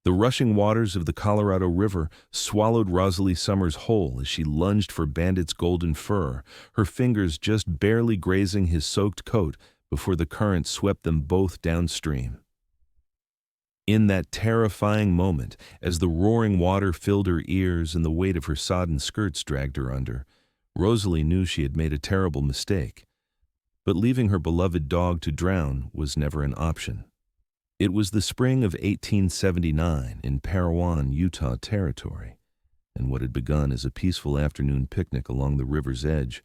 The rushing waters of the Colorado River swallowed Rosalie Summers whole as she lunged for Bandit's golden fur, her fingers just barely grazing his soaked coat before the current swept them both downstream. In that terrifying moment, as the roaring water filled her ears and the weight of her sodden skirts dragged her under, Rosalie knew she had made a terrible mistake. But leaving her beloved dog to drown was never an option. It was the spring of 1879 in Parowan, Utah territory, and what had begun as a peaceful afternoon picnic along the river's edge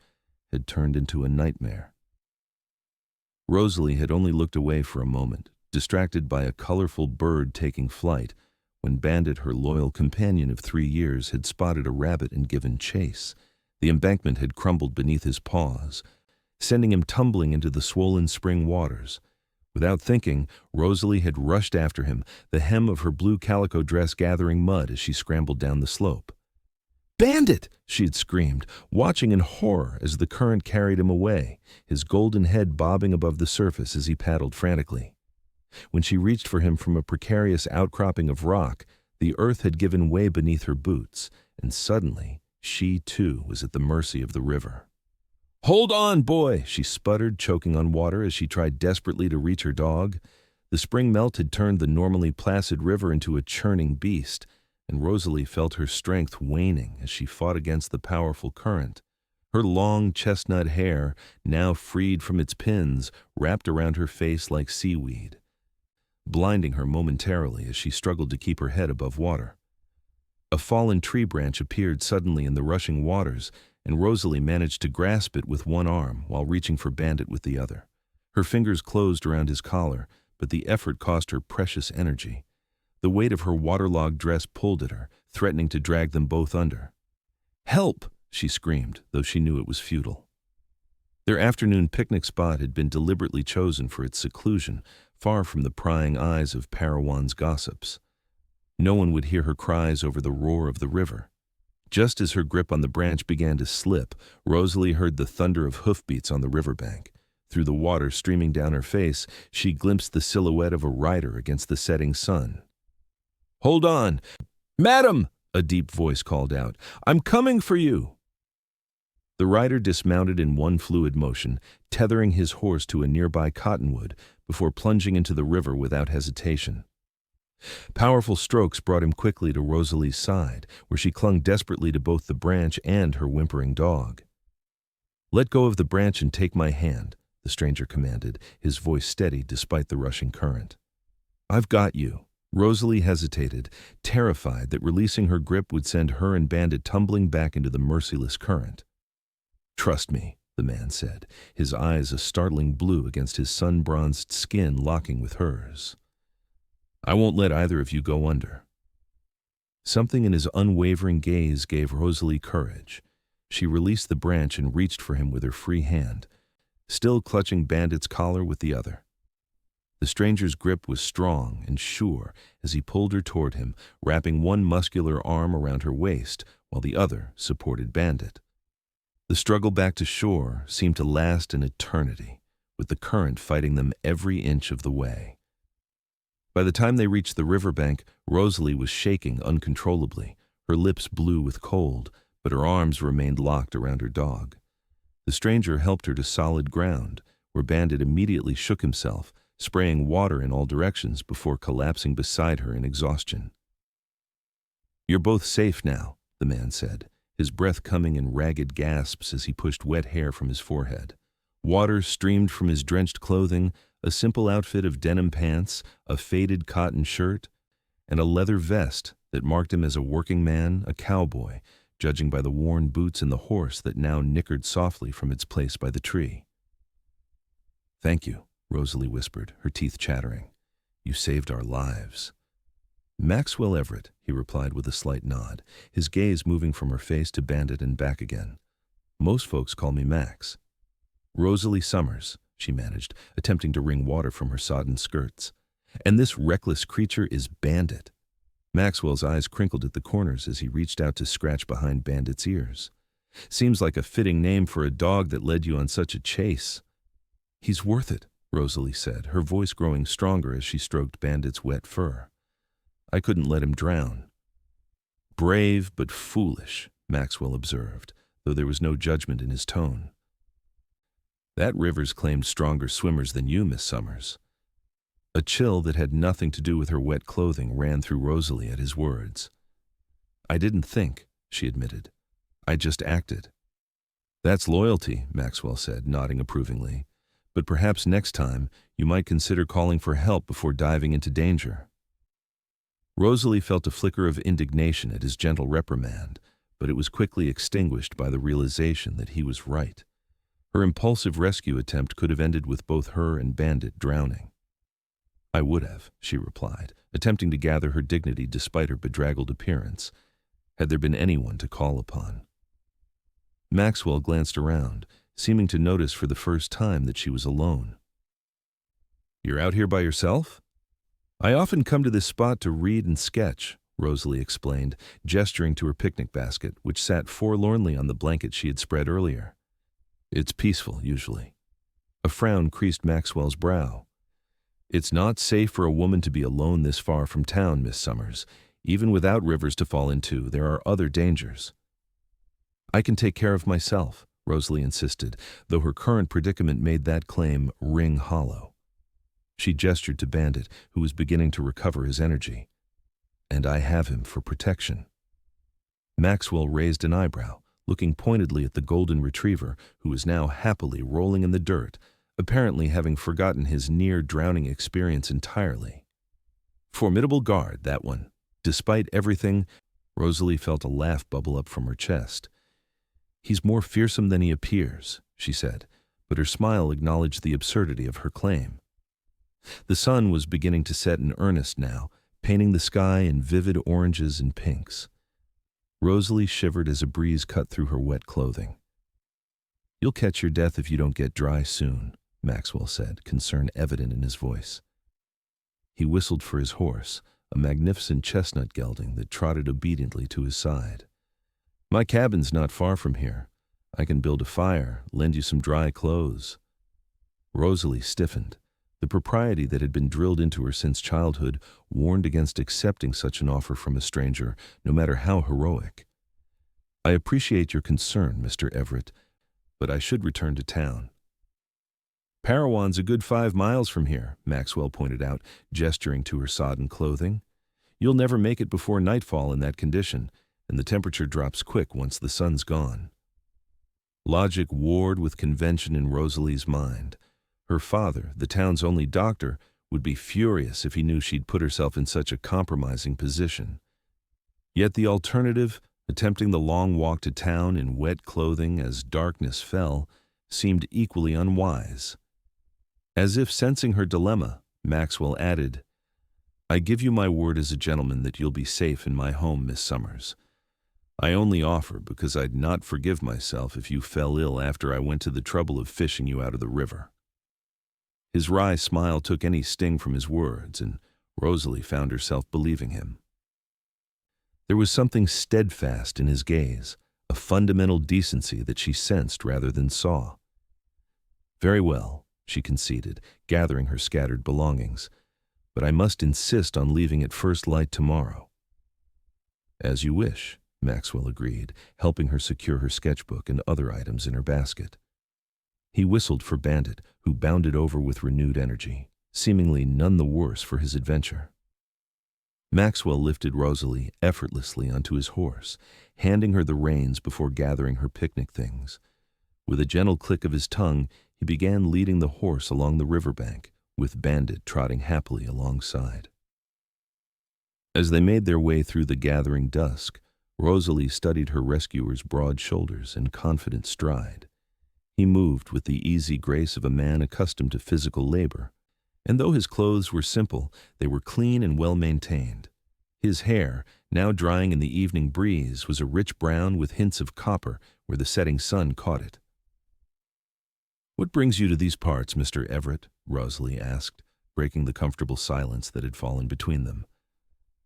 had turned into a nightmare. Rosalie had only looked away for a moment, distracted by a colorful bird taking flight, when Bandit, her loyal companion of 3 years, had spotted a rabbit and given chase. The embankment had crumbled beneath his paws, sending him tumbling into the swollen spring waters. Without thinking, Rosalie had rushed after him, the hem of her blue calico dress gathering mud as she scrambled down the slope. "Bandit!" she had screamed, watching in horror as the current carried him away, his golden head bobbing above the surface as he paddled frantically. When she reached for him from a precarious outcropping of rock, the earth had given way beneath her boots, and suddenly she, too, was at the mercy of the river. "Hold on, boy!" she sputtered, choking on water as she tried desperately to reach her dog. The spring melt had turned the normally placid river into a churning beast, and Rosalie felt her strength waning as she fought against the powerful current. Her long chestnut hair, now freed from its pins, wrapped around her face like seaweed, blinding her momentarily as she struggled to keep her head above water. A fallen tree branch appeared suddenly in the rushing waters, and Rosalie managed to grasp it with one arm while reaching for Bandit with the other. Her fingers closed around his collar, but the effort cost her precious energy. The weight of her waterlogged dress pulled at her, threatening to drag them both under. "Help!" she screamed, though she knew it was futile. Their afternoon picnic spot had been deliberately chosen for its seclusion, far from the prying eyes of Parowan's gossips. No one would hear her cries over the roar of the river. Just as her grip on the branch began to slip, Rosalie heard the thunder of hoofbeats on the riverbank. Through the water streaming down her face, she glimpsed the silhouette of a rider against the setting sun. "Hold on! Madam!" a deep voice called out. "I'm coming for you!" The rider dismounted in one fluid motion, tethering his horse to a nearby cottonwood before plunging into the river without hesitation. Powerful strokes brought him quickly to Rosalie's side, where she clung desperately to both the branch and her whimpering dog. "Let go of the branch and take my hand," the stranger commanded, his voice steady despite the rushing current. "I've got you." Rosalie hesitated, terrified that releasing her grip would send her and Bandit tumbling back into the merciless current. "Trust me," the man said, his eyes a startling blue against his sun-bronzed skin locking with hers. "I won't let either of you go under." Something in his unwavering gaze gave Rosalie courage. She released the branch and reached for him with her free hand, still clutching Bandit's collar with the other. The stranger's grip was strong and sure as he pulled her toward him, wrapping one muscular arm around her waist while the other supported Bandit. The struggle back to shore seemed to last an eternity, with the current fighting them every inch of the way. By the time they reached the riverbank, Rosalie was shaking uncontrollably, her lips blue with cold, but her arms remained locked around her dog. The stranger helped her to solid ground, where Bandit immediately shook himself, spraying water in all directions before collapsing beside her in exhaustion. "You're both safe now," the man said, his breath coming in ragged gasps as he pushed wet hair from his forehead. Water streamed from his drenched clothing, a simple outfit of denim pants, a faded cotton shirt, and a leather vest that marked him as a working man, a cowboy, judging by the worn boots and the horse that now nickered softly from its place by the tree. "Thank you," Rosalie whispered, her teeth chattering. "You saved our lives." "Maxwell Everett," he replied with a slight nod, his gaze moving from her face to Bandit and back again. "Most folks call me Max." "Rosalie Summers," she managed, attempting to wring water from her sodden skirts. "And this reckless creature is Bandit." Maxwell's eyes crinkled at the corners as he reached out to scratch behind Bandit's ears. "Seems like a fitting name for a dog that led you on such a chase." "He's worth it," Rosalie said, her voice growing stronger as she stroked Bandit's wet fur. I couldn't let him drown." "Brave but foolish," Maxwell observed, though there was no judgment in his tone. "That river's claimed stronger swimmers than you, Miss Summers." A chill that had nothing to do with her wet clothing ran through Rosalie at his words. "I didn't think," she admitted. "I just acted." "That's loyalty," Maxwell said, nodding approvingly. "But perhaps next time you might consider calling for help before diving into danger." Rosalie felt a flicker of indignation at his gentle reprimand, but it was quickly extinguished by the realization that he was right. Her impulsive rescue attempt could have ended with both her and Bandit drowning. "I would have," she replied, attempting to gather her dignity despite her bedraggled appearance, had there been anyone to call upon. Maxwell glanced around, seeming to notice for the first time that she was alone. "You're out here by yourself?" "I often come to this spot to read and sketch," Rosalie explained, gesturing to her picnic basket, which sat forlornly on the blanket she had spread earlier. "It's peaceful, usually." A frown creased Maxwell's brow. "It's not safe for a woman to be alone this far from town, Miss Summers. Even without rivers to fall into, there are other dangers." "I can take care of myself," Rosalie insisted, though her current predicament made that claim ring hollow. She gestured to Bandit, who was beginning to recover his energy. "And I have him for protection." Maxwell raised an eyebrow, looking pointedly at the golden retriever, who was now happily rolling in the dirt, apparently having forgotten his near-drowning experience entirely. Formidable guard, that one. Despite everything, Rosalie felt a laugh bubble up from her chest. "He's more fearsome than he appears," she said, but her smile acknowledged the absurdity of her claim. The sun was beginning to set in earnest now, painting the sky in vivid oranges and pinks. Rosalie shivered as a breeze cut through her wet clothing. "You'll catch your death if you don't get dry soon," Maxwell said, concern evident in his voice. He whistled for his horse, a magnificent chestnut gelding that trotted obediently to his side. "My cabin's not far from here. I can build a fire, lend you some dry clothes." Rosalie stiffened. The propriety that had been drilled into her since childhood warned against accepting such an offer from a stranger, no matter how heroic. "I appreciate your concern, Mr. Everett, but I should return to town." "Parowan's a good 5 miles from here," Maxwell pointed out, gesturing to her sodden clothing. "You'll never make it before nightfall in that condition, and the temperature drops quick once the sun's gone." Logic warred with convention in Rosalie's mind. Her father, the town's only doctor, would be furious if he knew she'd put herself in such a compromising position. Yet the alternative, attempting the long walk to town in wet clothing as darkness fell, seemed equally unwise. As if sensing her dilemma, Maxwell added, "I give you my word as a gentleman that you'll be safe in my home, Miss Summers. I only offer because I'd not forgive myself if you fell ill after I went to the trouble of fishing you out of the river." His wry smile took any sting from his words, and Rosalie found herself believing him. There was something steadfast in his gaze, a fundamental decency that she sensed rather than saw. "Very well," she conceded, gathering her scattered belongings, "but I must insist on leaving at first light tomorrow." "As you wish," Maxwell agreed, helping her secure her sketchbook and other items in her basket. He whistled for Bandit, who bounded over with renewed energy, seemingly none the worse for his adventure. Maxwell lifted Rosalie effortlessly onto his horse, handing her the reins before gathering her picnic things. With a gentle click of his tongue, he began leading the horse along the riverbank, with Bandit trotting happily alongside. As they made their way through the gathering dusk, Rosalie studied her rescuer's broad shoulders and confident stride. He moved with the easy grace of a man accustomed to physical labor, and though his clothes were simple, they were clean and well-maintained. His hair, now drying in the evening breeze, was a rich brown with hints of copper where the setting sun caught it. "What brings you to these parts, Mr. Everett?" Rosalie asked, breaking the comfortable silence that had fallen between them.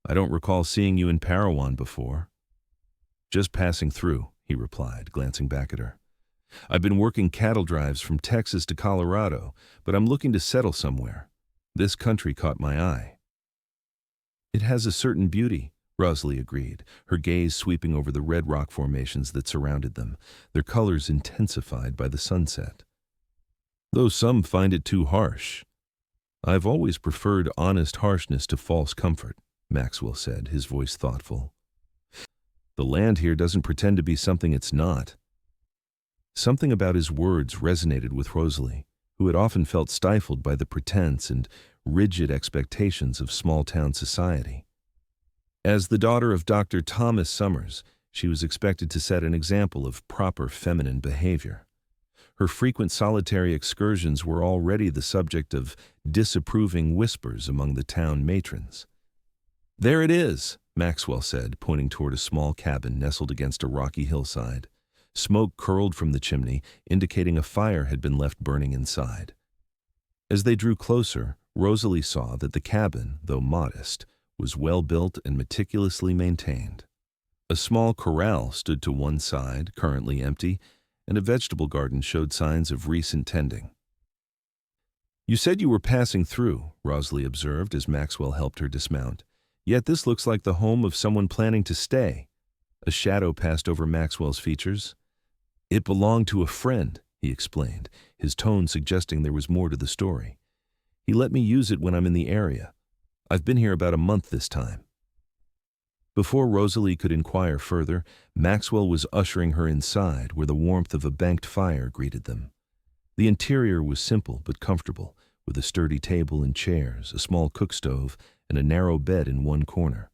"I don't recall seeing you in Parowan before." "Just passing through," he replied, glancing back at her. "I've been working cattle drives from Texas to Colorado, but I'm looking to settle somewhere. This country caught my eye." It has a certain beauty, Rosalie agreed, her gaze sweeping over the red rock formations that surrounded them, their colors intensified by the sunset. Though some find it too harsh. I've always preferred honest harshness to false comfort, Maxwell said, his voice thoughtful. The land here doesn't pretend to be something it's not. Something about his words resonated with Rosalie, who had often felt stifled by the pretense and rigid expectations of small-town society. As the daughter of Dr. Thomas Summers, she was expected to set an example of proper feminine behavior. Her frequent solitary excursions were already the subject of disapproving whispers among the town matrons. "There it is," Maxwell said, pointing toward a small cabin nestled against a rocky hillside. Smoke curled from the chimney, indicating a fire had been left burning inside. As they drew closer, Rosalie saw that the cabin, though modest, was well built and meticulously maintained. A small corral stood to one side, currently empty, and a vegetable garden showed signs of recent tending. "You said you were passing through," Rosalie observed as Maxwell helped her dismount. "Yet this looks like the home of someone planning to stay." A shadow passed over Maxwell's features. "It belonged to a friend," he explained, his tone suggesting there was more to the story. "He let me use it when I'm in the area. I've been here about a month this time." Before Rosalie could inquire further, Maxwell was ushering her inside, where the warmth of a banked fire greeted them. The interior was simple but comfortable, with a sturdy table and chairs, a small cook stove, and a narrow bed in one corner.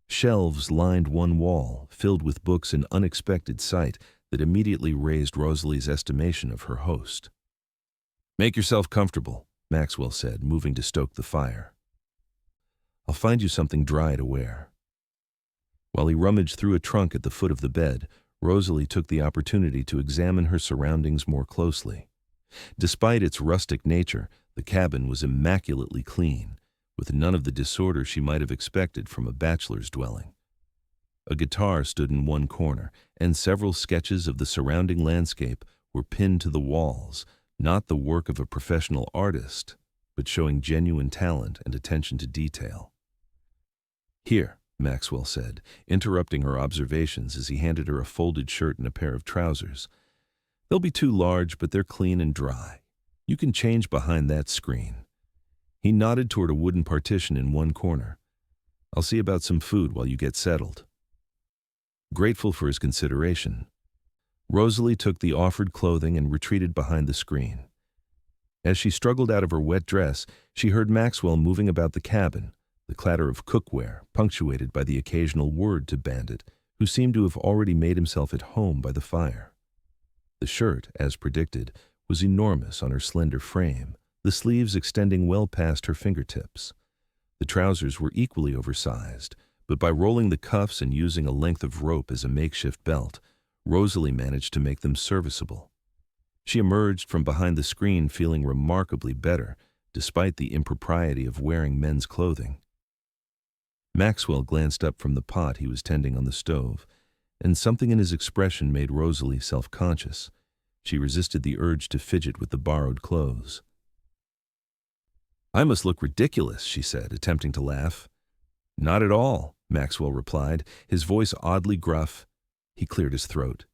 Shelves lined one wall, filled with books, an unexpected sight that immediately raised Rosalie's estimation of her host. "Make yourself comfortable," Maxwell said, moving to stoke the fire. "I'll find you something dry to wear." While he rummaged through a trunk at the foot of the bed, Rosalie took the opportunity to examine her surroundings more closely. Despite its rustic nature, the cabin was immaculately clean, with none of the disorder she might have expected from a bachelor's dwelling. A guitar stood in one corner, and several sketches of the surrounding landscape were pinned to the walls, not the work of a professional artist, but showing genuine talent and attention to detail. "Here," Maxwell said, interrupting her observations as he handed her a folded shirt and a pair of trousers. "They'll be too large, but they're clean and dry. You can change behind that screen." He nodded toward a wooden partition in one corner. "I'll see about some food while you get settled." Grateful for his consideration, Rosalie took the offered clothing and retreated behind the screen. As she struggled out of her wet dress, she heard Maxwell moving about the cabin, the clatter of cookware punctuated by the occasional word to Bandit, who seemed to have already made himself at home by the fire. The shirt, as predicted, was enormous on her slender frame, the sleeves extending well past her fingertips. The trousers were equally oversized, but by rolling the cuffs and using a length of rope as a makeshift belt, Rosalie managed to make them serviceable. She emerged from behind the screen feeling remarkably better, despite the impropriety of wearing men's clothing. Maxwell glanced up from the pot he was tending on the stove, and something in his expression made Rosalie self-conscious. She resisted the urge to fidget with the borrowed clothes. "I must look ridiculous," she said, attempting to laugh. "Not at all," Maxwell replied, his voice oddly gruff. He cleared his throat.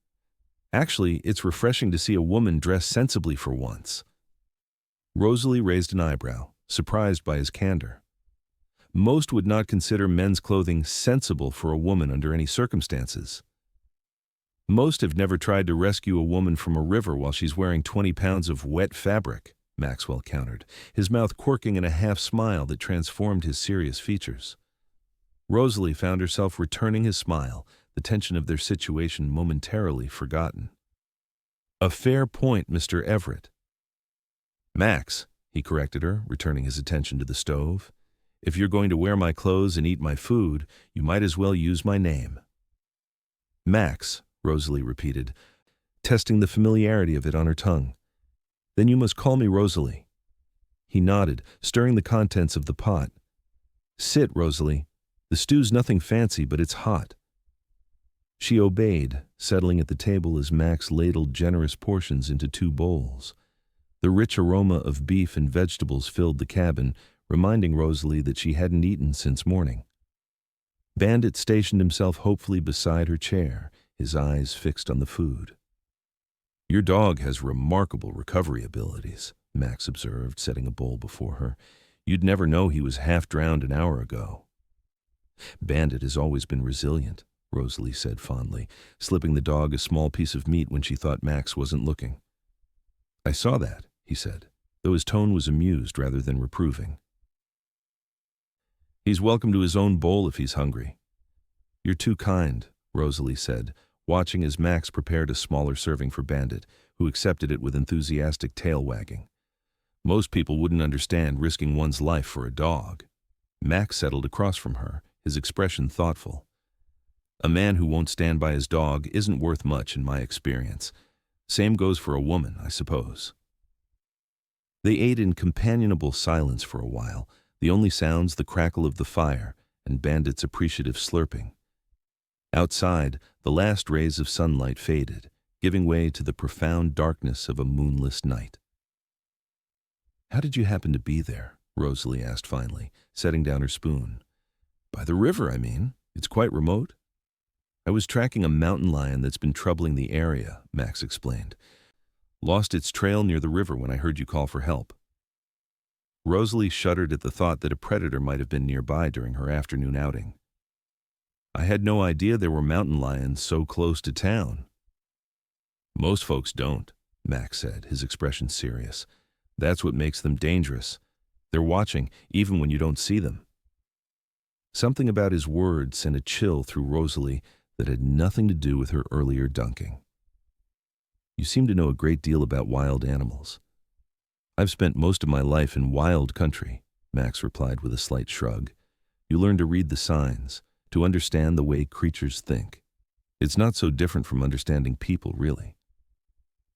"Actually, it's refreshing to see a woman dress sensibly for once." Rosalie raised an eyebrow, surprised by his candor. Most would not consider men's clothing sensible for a woman under any circumstances. "Most have never tried to rescue a woman from a river while she's wearing 20 pounds of wet fabric," Maxwell countered, his mouth quirking in a half-smile that transformed his serious features. Rosalie found herself returning his smile, the tension of their situation momentarily forgotten. "A fair point, Mr. Everett." "Max," he corrected her, returning his attention to the stove. "If you're going to wear my clothes and eat my food, you might as well use my name." "Max," Rosalie repeated, testing the familiarity of it on her tongue. "Then you must call me Rosalie." He nodded, stirring the contents of the pot. "Sit, Rosalie. The stew's nothing fancy, but it's hot." She obeyed, settling at the table as Max ladled generous portions into 2 bowls. The rich aroma of beef and vegetables filled the cabin, reminding Rosalie that she hadn't eaten since morning. Bandit stationed himself hopefully beside her chair, his eyes fixed on the food. "Your dog has remarkable recovery abilities," Max observed, setting a bowl before her. "You'd never know he was half drowned an hour ago." "Bandit has always been resilient," Rosalie said fondly, slipping the dog a small piece of meat when she thought Max wasn't looking. "I saw that," he said, though his tone was amused rather than reproving. "He's welcome to his own bowl if he's hungry." "You're too kind," Rosalie said, watching as Max prepared a smaller serving for Bandit, who accepted it with enthusiastic tail wagging. "Most people wouldn't understand risking one's life for a dog." Max settled across from her, his expression thoughtful. "A man who won't stand by his dog isn't worth much in my experience. Same goes for a woman, I suppose." They ate in companionable silence for a while, the only sounds the crackle of the fire and Bandit's appreciative slurping. Outside, the last rays of sunlight faded, giving way to the profound darkness of a moonless night. "How did you happen to be there?" Rosalie asked finally, setting down her spoon. "By the river, I mean. It's quite remote." "I was tracking a mountain lion that's been troubling the area," Max explained. "Lost its trail near the river when I heard you call for help." Rosalie shuddered at the thought that a predator might have been nearby during her afternoon outing. "I had no idea there were mountain lions so close to town." "Most folks don't," Max said, his expression serious. "That's what makes them dangerous. They're watching, even when you don't see them." Something about his words sent a chill through Rosalie that had nothing to do with her earlier dunking. "You seem to know a great deal about wild animals." "I've spent most of my life in wild country," Max replied with a slight shrug. "You learn to read the signs, to understand the way creatures think. It's not so different from understanding people, really."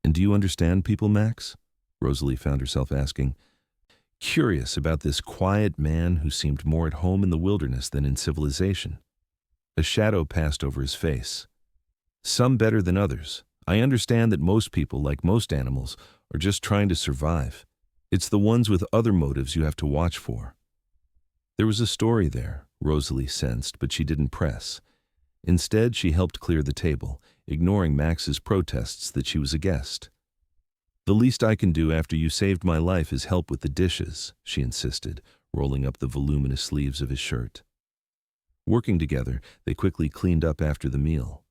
"And do you understand people, Max?" Rosalie found herself asking, curious about this quiet man who seemed more at home in the wilderness than in civilization. A shadow passed over his face. "Some better than others. I understand that most people, like most animals, are just trying to survive. It's the ones with other motives you have to watch for." There was a story there, Rosalie sensed, but she didn't press. Instead, she helped clear the table, ignoring Max's protests that she was a guest. "The least I can do after you saved my life is help with the dishes," she insisted, rolling up the voluminous sleeves of his shirt. Working together, they quickly cleaned up after the meal.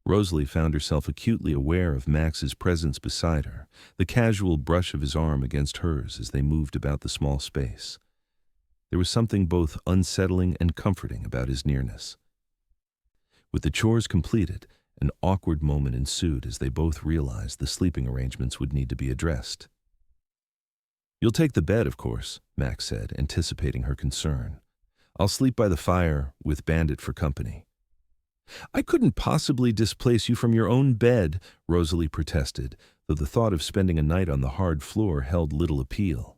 Rosalie found herself acutely aware of Max's presence beside her, the casual brush of his arm against hers as they moved about the small space. There was something both unsettling and comforting about his nearness. With the chores completed, an awkward moment ensued as they both realized the sleeping arrangements would need to be addressed. "You'll take the bed, of course," Max said, anticipating her concern. "I'll sleep by the fire with Bandit for company." "I couldn't possibly displace you from your own bed," Rosalie protested, though the thought of spending a night on the hard floor held little appeal.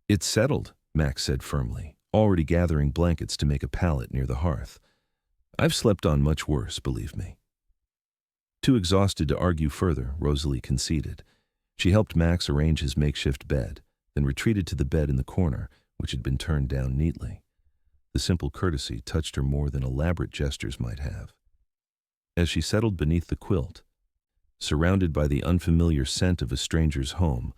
"It's settled," Max said firmly, already gathering blankets to make a pallet near the hearth. "I've slept on much worse, believe me." Too exhausted to argue further, Rosalie conceded. She helped Max arrange his makeshift bed, then retreated to the bed in the corner, which had been turned down neatly. The simple courtesy touched her more than elaborate gestures might have. As she settled beneath the quilt, surrounded by the unfamiliar scent of a stranger's home,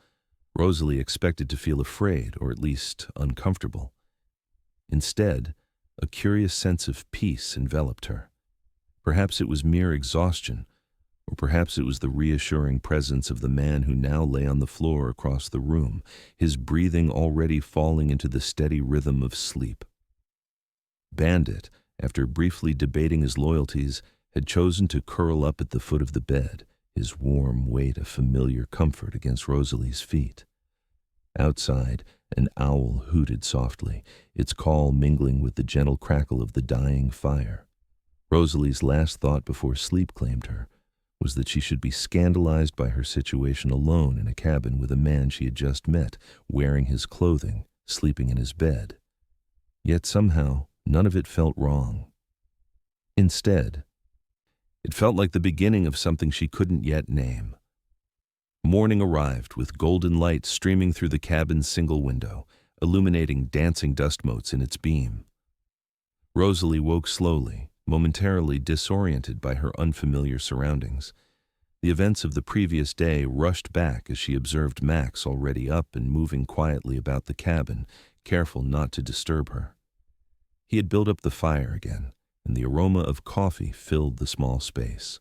Rosalie expected to feel afraid, or at least uncomfortable. Instead, a curious sense of peace enveloped her. Perhaps it was mere exhaustion, or perhaps it was the reassuring presence of the man who now lay on the floor across the room, his breathing already falling into the steady rhythm of sleep. Bandit, after briefly debating his loyalties, had chosen to curl up at the foot of the bed, his warm weight a familiar comfort against Rosalie's feet. Outside, an owl hooted softly, its call mingling with the gentle crackle of the dying fire. Rosalie's last thought before sleep claimed her was that she should be scandalized by her situation alone in a cabin with a man she had just met, wearing his clothing, sleeping in his bed. Yet somehow, none of it felt wrong. Instead, it felt like the beginning of something she couldn't yet name. Morning arrived with golden light streaming through the cabin's single window, illuminating dancing dust motes in its beam. Rosalie woke slowly, momentarily disoriented by her unfamiliar surroundings. The events of the previous day rushed back as she observed Max already up and moving quietly about the cabin, careful not to disturb her. He had built up the fire again, and the aroma of coffee filled the small space.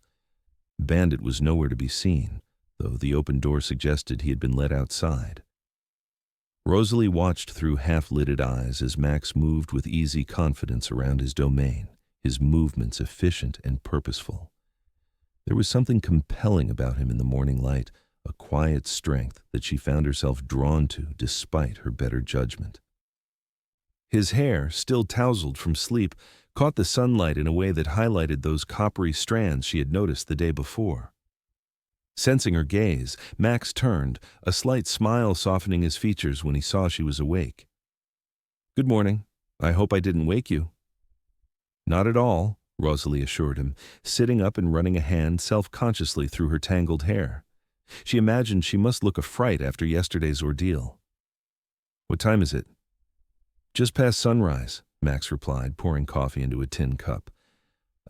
Bandit was nowhere to be seen, though the open door suggested he had been let outside. Rosalie watched through half-lidded eyes as Max moved with easy confidence around his domain, his movements efficient and purposeful. There was something compelling about him in the morning light, a quiet strength that she found herself drawn to despite her better judgment. His hair, still tousled from sleep, caught the sunlight in a way that highlighted those coppery strands she had noticed the day before. Sensing her gaze, Max turned, a slight smile softening his features when he saw she was awake. "Good morning. I hope I didn't wake you." "Not at all," Rosalie assured him, sitting up and running a hand self-consciously through her tangled hair. She imagined she must look a fright after yesterday's ordeal. "What time is it?" "Just past sunrise," Max replied, pouring coffee into a tin cup.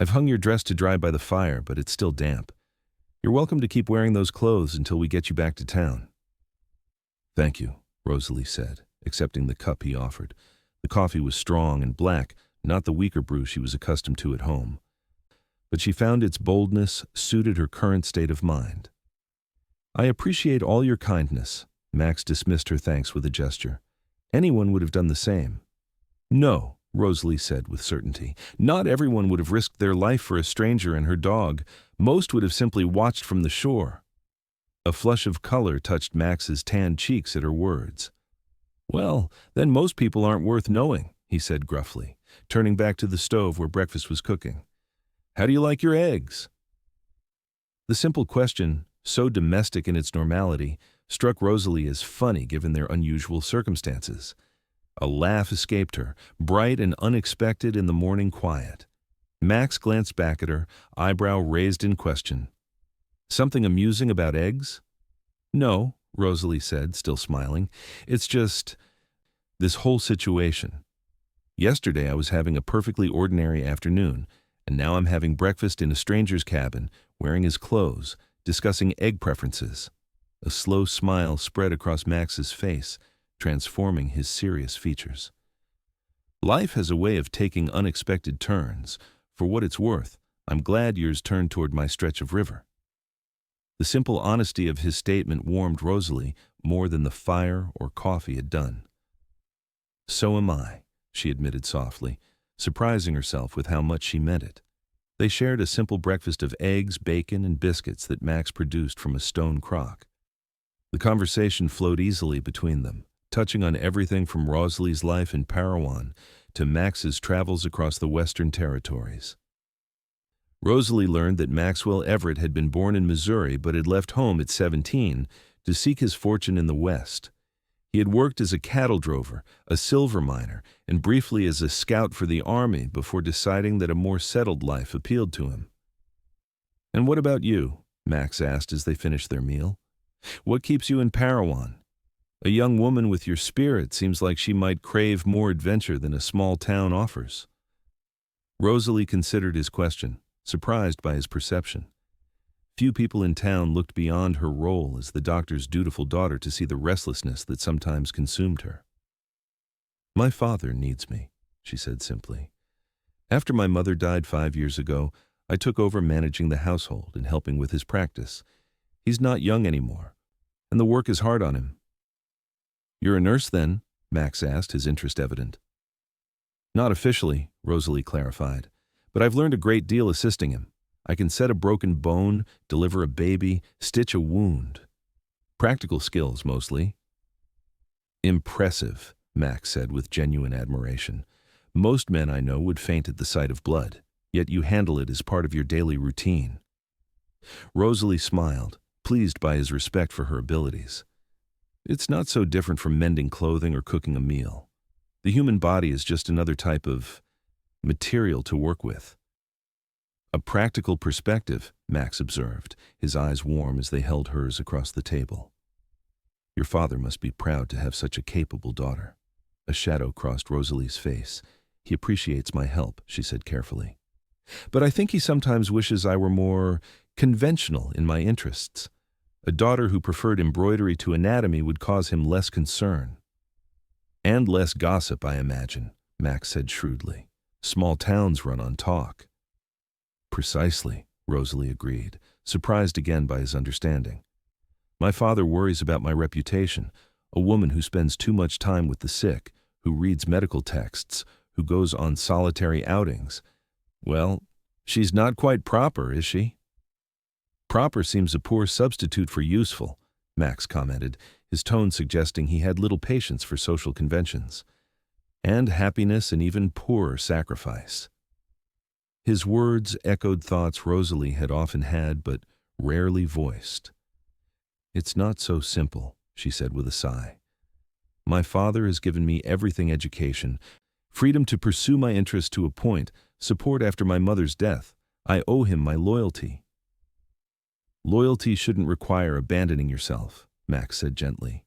"I've hung your dress to dry by the fire, but it's still damp. You're welcome to keep wearing those clothes until we get you back to town." "Thank you," Rosalie said, accepting the cup he offered. The coffee was strong and black, not the weaker brew she was accustomed to at home. But she found its boldness suited her current state of mind. "I appreciate all your kindness," Max dismissed her thanks with a gesture. "Anyone would have done the same." "No," Rosalie said with certainty. "Not everyone would have risked their life for a stranger and her dog. Most would have simply watched from the shore." A flush of color touched Max's tanned cheeks at her words. "Well, then most people aren't worth knowing," he said gruffly, turning back to the stove where breakfast was cooking. "How do you like your eggs?" The simple question, so domestic in its normality, struck Rosalie as funny given their unusual circumstances. A laugh escaped her, bright and unexpected in the morning quiet. Max glanced back at her, eyebrow raised in question. "Something amusing about eggs?" "No," Rosalie said, still smiling. "It's just this whole situation. Yesterday I was having a perfectly ordinary afternoon, and now I'm having breakfast in a stranger's cabin, wearing his clothes, discussing egg preferences." A slow smile spread across Max's face, transforming his serious features. "Life has a way of taking unexpected turns. For what it's worth, I'm glad yours turned toward my stretch of river." The simple honesty of his statement warmed Rosalie more than the fire or coffee had done. "So am I," she admitted softly, surprising herself with how much she meant it. They shared a simple breakfast of eggs, bacon, and biscuits that Max produced from a stone crock. The conversation flowed easily between them, touching on everything from Rosalie's life in Parowan to Max's travels across the Western Territories. Rosalie learned that Maxwell Everett had been born in Missouri but had left home at 17 to seek his fortune in the West. He had worked as a cattle drover, a silver miner, and briefly as a scout for the Army before deciding that a more settled life appealed to him. "And what about you?" Max asked as they finished their meal. "What keeps you in Parowan? A young woman with your spirit seems like she might crave more adventure than a small town offers." Rosalie considered his question, surprised by his perception. Few people in town looked beyond her role as the doctor's dutiful daughter to see the restlessness that sometimes consumed her. "My father needs me," she said simply. "After my mother died 5 years ago, I took over managing the household and helping with his practice. He's not young anymore, and the work is hard on him." "You're a nurse, then?" Max asked, his interest evident. "Not officially," Rosalie clarified, "but I've learned a great deal assisting him. I can set a broken bone, deliver a baby, stitch a wound. Practical skills, mostly." "Impressive," Max said with genuine admiration. "Most men I know would faint at the sight of blood, yet you handle it as part of your daily routine." Rosalie smiled, pleased by his respect for her abilities. "It's not so different from mending clothing or cooking a meal. The human body is just another type of material to work with." "A practical perspective," Max observed, his eyes warm as they held hers across the table. "Your father must be proud to have such a capable daughter." A shadow crossed Rosalie's face. He appreciates my help, she said carefully. But I think he sometimes wishes I were more conventional in my interests. A daughter who preferred embroidery to anatomy would cause him less concern. And less gossip, I imagine, Max said shrewdly. Small towns run on talk. Precisely, Rosalie agreed, surprised again by his understanding. My father worries about my reputation, a woman who spends too much time with the sick, who reads medical texts, who goes on solitary outings. Well, she's not quite proper, is she? Proper seems a poor substitute for useful, Max commented, his tone suggesting he had little patience for social conventions. And happiness an even poorer sacrifice. His words echoed thoughts Rosalie had often had but rarely voiced. It's not so simple, she said with a sigh. My father has given me everything: education, freedom to pursue my interests to a point, support after my mother's death. I owe him my loyalty. Loyalty shouldn't require abandoning yourself, Max said gently.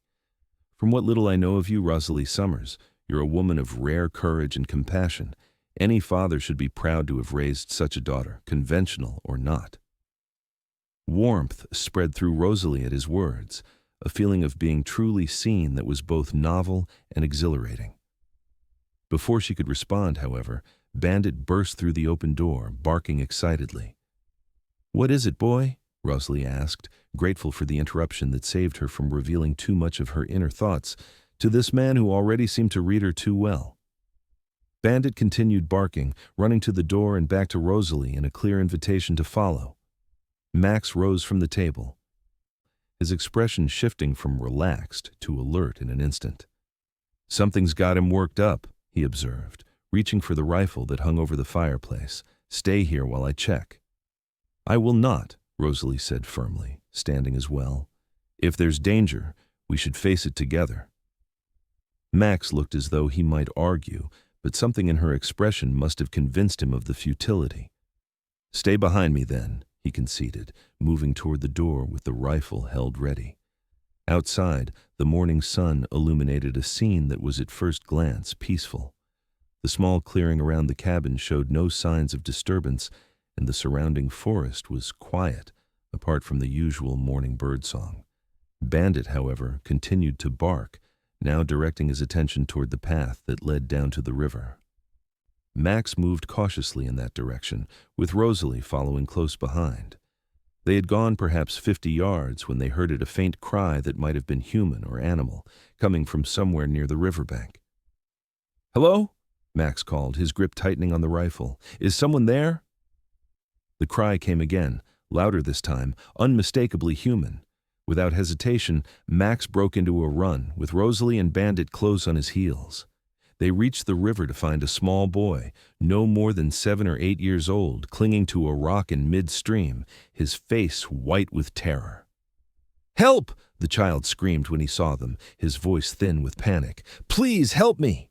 From what little I know of you, Rosalie Summers, you're a woman of rare courage and compassion. Any father should be proud to have raised such a daughter, conventional or not. Warmth spread through Rosalie at his words, a feeling of being truly seen that was both novel and exhilarating. Before she could respond, however, Bandit burst through the open door, barking excitedly. "What is it, boy?" Rosalie asked, grateful for the interruption that saved her from revealing too much of her inner thoughts to this man who already seemed to read her too well. Bandit continued barking, running to the door and back to Rosalie in a clear invitation to follow. Max rose from the table, his expression shifting from relaxed to alert in an instant. "Something's got him worked up," he observed, reaching for the rifle that hung over the fireplace. "Stay here while I check." "I will not," Rosalie said firmly, standing as well. "If there's danger, we should face it together." Max looked as though he might argue, but something in her expression must have convinced him of the futility. "Stay behind me then," he conceded, moving toward the door with the rifle held ready. Outside, the morning sun illuminated a scene that was at first glance peaceful. The small clearing around the cabin showed no signs of disturbance, and the surrounding forest was quiet, apart from the usual morning birdsong. Bandit, however, continued to bark, now directing his attention toward the path that led down to the river. Max moved cautiously in that direction, with Rosalie following close behind. They had gone perhaps 50 yards when they heard a faint cry that might have been human or animal, coming from somewhere near the riverbank. "Hello?" Max called, his grip tightening on the rifle. "Is someone there?" The cry came again, louder this time, unmistakably human. Without hesitation, Max broke into a run, with Rosalie and Bandit close on his heels. They reached the river to find a small boy, no more than 7 or 8 years old, clinging to a rock in midstream, his face white with terror. "Help!" the child screamed when he saw them, his voice thin with panic. "Please help me!"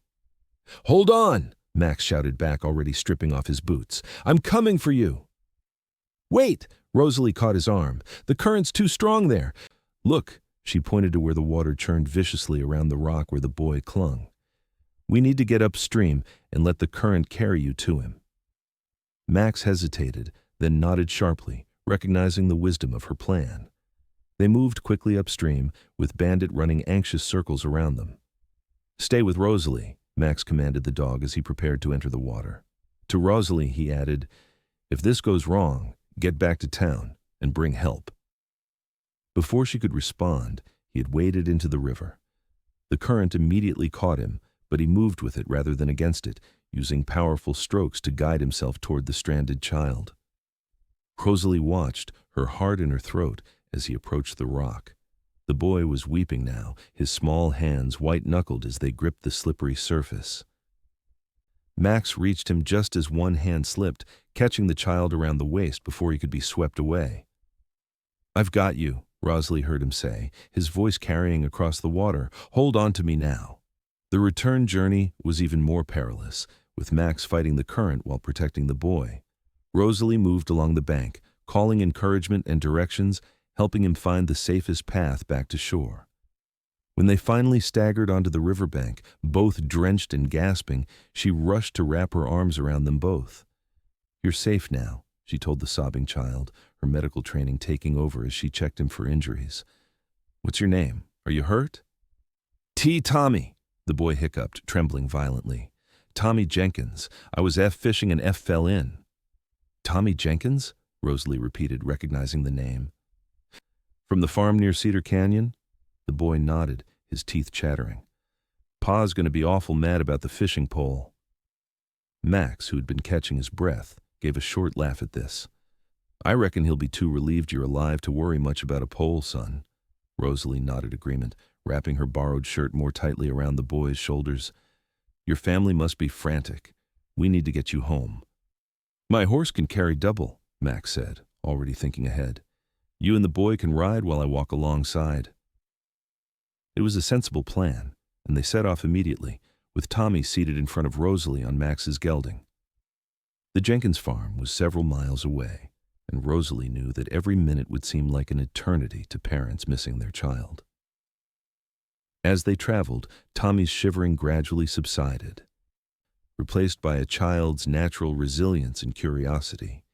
"Hold on!" Max shouted back, already stripping off his boots. "I'm coming for you!" "Wait!" Rosalie caught his arm. "The current's too strong there. Look!" She pointed to where the water churned viciously around the rock where the boy clung. "We need to get upstream and let the current carry you to him." Max hesitated, then nodded sharply, recognizing the wisdom of her plan. They moved quickly upstream, with Bandit running anxious circles around them. "Stay with Rosalie," Max commanded the dog as he prepared to enter the water. To Rosalie, he added, "If this goes wrong, get back to town and bring help." Before she could respond, he had waded into the river. The current immediately caught him, but he moved with it rather than against it, using powerful strokes to guide himself toward the stranded child. Rosalie watched, her heart in her throat, as he approached the rock. The boy was weeping now, his small hands white-knuckled as they gripped the slippery surface. Max reached him just as one hand slipped, catching the child around the waist before he could be swept away. "I've got you," Rosalie heard him say, his voice carrying across the water. "Hold on to me now." The return journey was even more perilous, with Max fighting the current while protecting the boy. Rosalie moved along the bank, calling encouragement and directions, helping him find the safest path back to shore. When they finally staggered onto the riverbank, both drenched and gasping, she rushed to wrap her arms around them both. "You're safe now," she told the sobbing child, her medical training taking over as she checked him for injuries. "What's your name? Are you hurt?" Tommy," the boy hiccuped, trembling violently. "Tommy Jenkins. I was fishing and fell in." "Tommy Jenkins?" Rosalie repeated, recognizing the name. "From the farm near Cedar Canyon?" The boy nodded, his teeth chattering. "Pa's going to be awful mad about the fishing pole." Max, who had been catching his breath, gave a short laugh at this. "I reckon he'll be too relieved you're alive to worry much about a pole, son." Rosalie nodded agreement, wrapping her borrowed shirt more tightly around the boy's shoulders. "Your family must be frantic. We need to get you home." "My horse can carry double," Max said, already thinking ahead. "You and the boy can ride while I walk alongside." It was a sensible plan, and they set off immediately, with Tommy seated in front of Rosalie on Max's gelding. The Jenkins farm was several miles away, and Rosalie knew that every minute would seem like an eternity to parents missing their child. As they traveled, Tommy's shivering gradually subsided, replaced by a child's natural resilience and curiosity.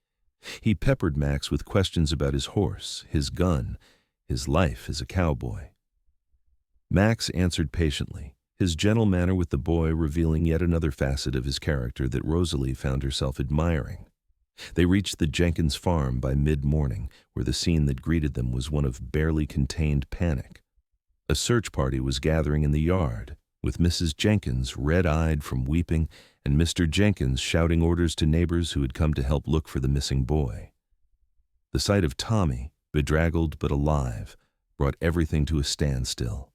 He peppered Max with questions about his horse, his gun, his life as a cowboy. Max answered patiently, his gentle manner with the boy revealing yet another facet of his character that Rosalie found herself admiring. They reached the Jenkins farm by mid-morning, where the scene that greeted them was one of barely contained panic. A search party was gathering in the yard, with Mrs. Jenkins red-eyed from weeping and Mr. Jenkins shouting orders to neighbors who had come to help look for the missing boy. The sight of Tommy, bedraggled but alive, brought everything to a standstill.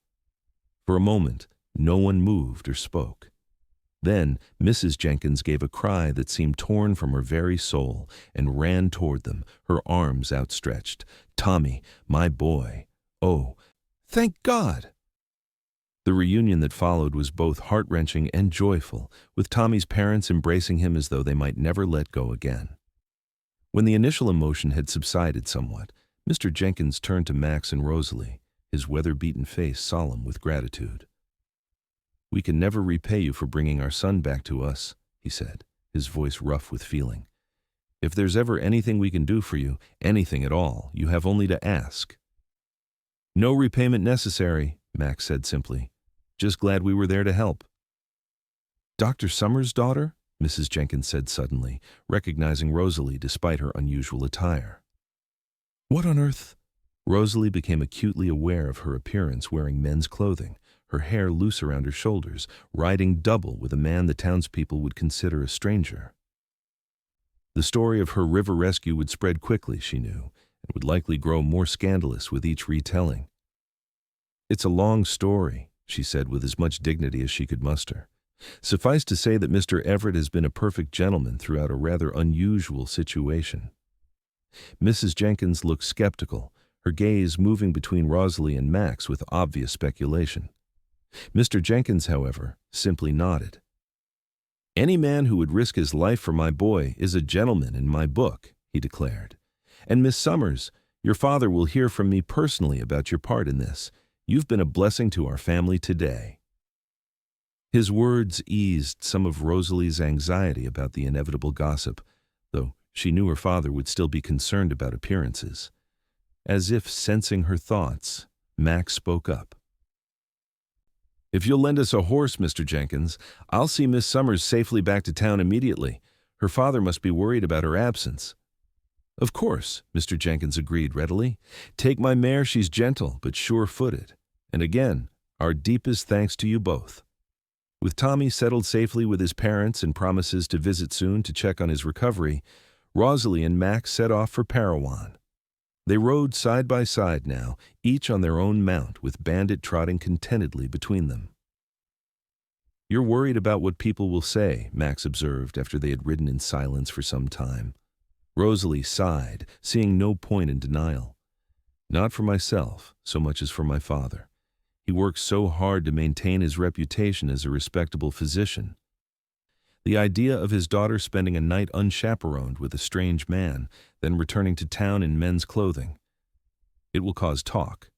For a moment, no one moved or spoke. Then Mrs. Jenkins gave a cry that seemed torn from her very soul and ran toward them, her arms outstretched. "Tommy, my boy. Oh, thank God!" The reunion that followed was both heart-wrenching and joyful, with Tommy's parents embracing him as though they might never let go again. When the initial emotion had subsided somewhat, Mr. Jenkins turned to Max and Rosalie, his weather-beaten face solemn with gratitude. "We can never repay you for bringing our son back to us," he said, his voice rough with feeling. "If there's ever anything we can do for you, anything at all, you have only to ask." "No repayment necessary," Max said simply. "Just glad we were there to help." "Dr. Summers' daughter?" Mrs. Jenkins said suddenly, recognizing Rosalie despite her unusual attire. "What on earth?" Rosalie became acutely aware of her appearance wearing men's clothing, her hair loose around her shoulders, riding double with a man the townspeople would consider a stranger. The story of her river rescue would spread quickly, she knew, and would likely grow more scandalous with each retelling. "It's a long story," she said with as much dignity as she could muster. "Suffice to say that Mr. Everett has been a perfect gentleman throughout a rather unusual situation." Mrs. Jenkins looked skeptical, her gaze moving between Rosalie and Max with obvious speculation. Mr. Jenkins, however, simply nodded. "Any man who would risk his life for my boy is a gentleman in my book," he declared. "And Miss Summers, your father will hear from me personally about your part in this. You've been a blessing to our family today." His words eased some of Rosalie's anxiety about the inevitable gossip, though she knew her father would still be concerned about appearances. As if sensing her thoughts, Max spoke up. "If you'll lend us a horse, Mr. Jenkins, I'll see Miss Summers safely back to town immediately. Her father must be worried about her absence." "Of course," Mr. Jenkins agreed readily. "Take my mare, she's gentle but sure-footed. And again, our deepest thanks to you both." With Tommy settled safely with his parents and promises to visit soon to check on his recovery, Rosalie and Max set off for Parowan. They rode side by side now, each on their own mount, with Bandit trotting contentedly between them. "You're worried about what people will say," Max observed after they had ridden in silence for some time. Rosalie sighed, seeing no point in denial. "Not for myself, so much as for my father. He works so hard to maintain his reputation as a respectable physician. The idea of his daughter spending a night unchaperoned with a strange man, then returning to town in men's clothing. It will cause talk.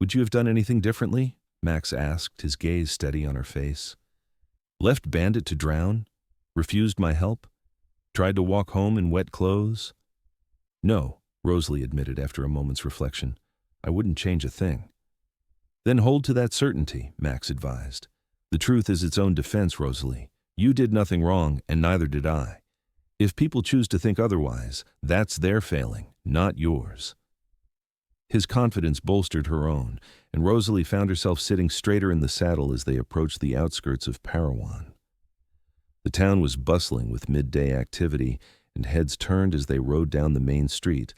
Would you have done anything differently? Max asked, his gaze steady on her face. Left Bandit to drown? Refused my help? Tried to walk home in wet clothes? No, Rosalie admitted after a moment's reflection. I wouldn't change a thing. Then hold to that certainty, Max advised. The truth is its own defense, Rosalie. You did nothing wrong, and neither did I. If people choose to think otherwise, that's their failing, not yours. His confidence bolstered her own, and Rosalie found herself sitting straighter in the saddle as they approached the outskirts of Parowan. The town was bustling with midday activity, and heads turned as they rode down the main street,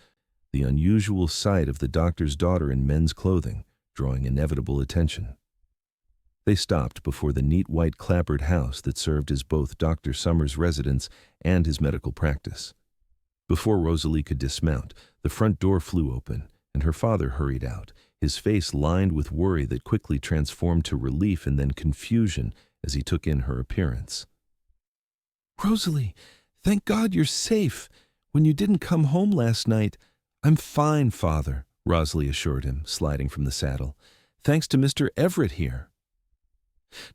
the unusual sight of the doctor's daughter in men's clothing drawing inevitable attention. They stopped before the neat white clapboard house that served as both Dr. Summers' residence and his medical practice. Before Rosalie could dismount, the front door flew open, and her father hurried out, his face lined with worry that quickly transformed to relief and then confusion as he took in her appearance. "Rosalie, thank God you're safe. When you didn't come home last night—" "I'm fine, Father," Rosalie assured him, sliding from the saddle. "Thanks to Mr. Everett here."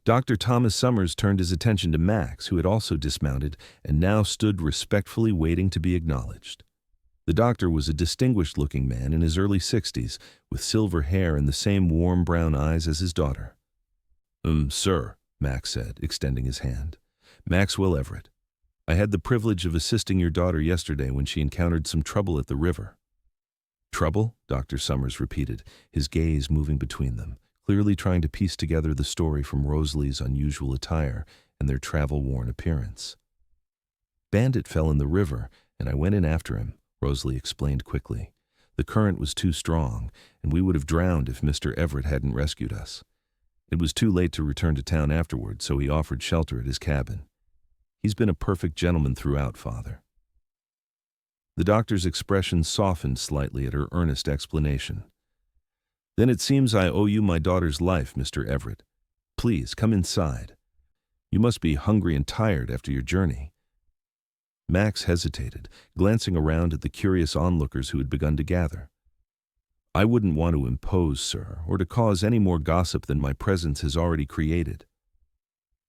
Dr. Thomas Summers turned his attention to Max, who had also dismounted and now stood respectfully waiting to be acknowledged. The doctor was a distinguished-looking man in his early 60s, with silver hair and the same warm brown eyes as his daughter. Sir," Max said, extending his hand. "Maxwell Everett. I had the privilege of assisting your daughter yesterday when she encountered some trouble at the river." "Trouble?" Dr. Summers repeated, his gaze moving between them, clearly trying to piece together the story from Rosalie's unusual attire and their travel-worn appearance. "Bandit fell in the river, and I went in after him," Rosalie explained quickly. "The current was too strong, and we would have drowned if Mr. Everett hadn't rescued us. It was too late to return to town afterward, so he offered shelter at his cabin. He's been a perfect gentleman throughout, Father." The doctor's expression softened slightly at her earnest explanation. "Then it seems I owe you my daughter's life, Mr. Everett. Please, come inside. You must be hungry and tired after your journey." Max hesitated, glancing around at the curious onlookers who had begun to gather. "I wouldn't want to impose, sir, or to cause any more gossip than my presence has already created."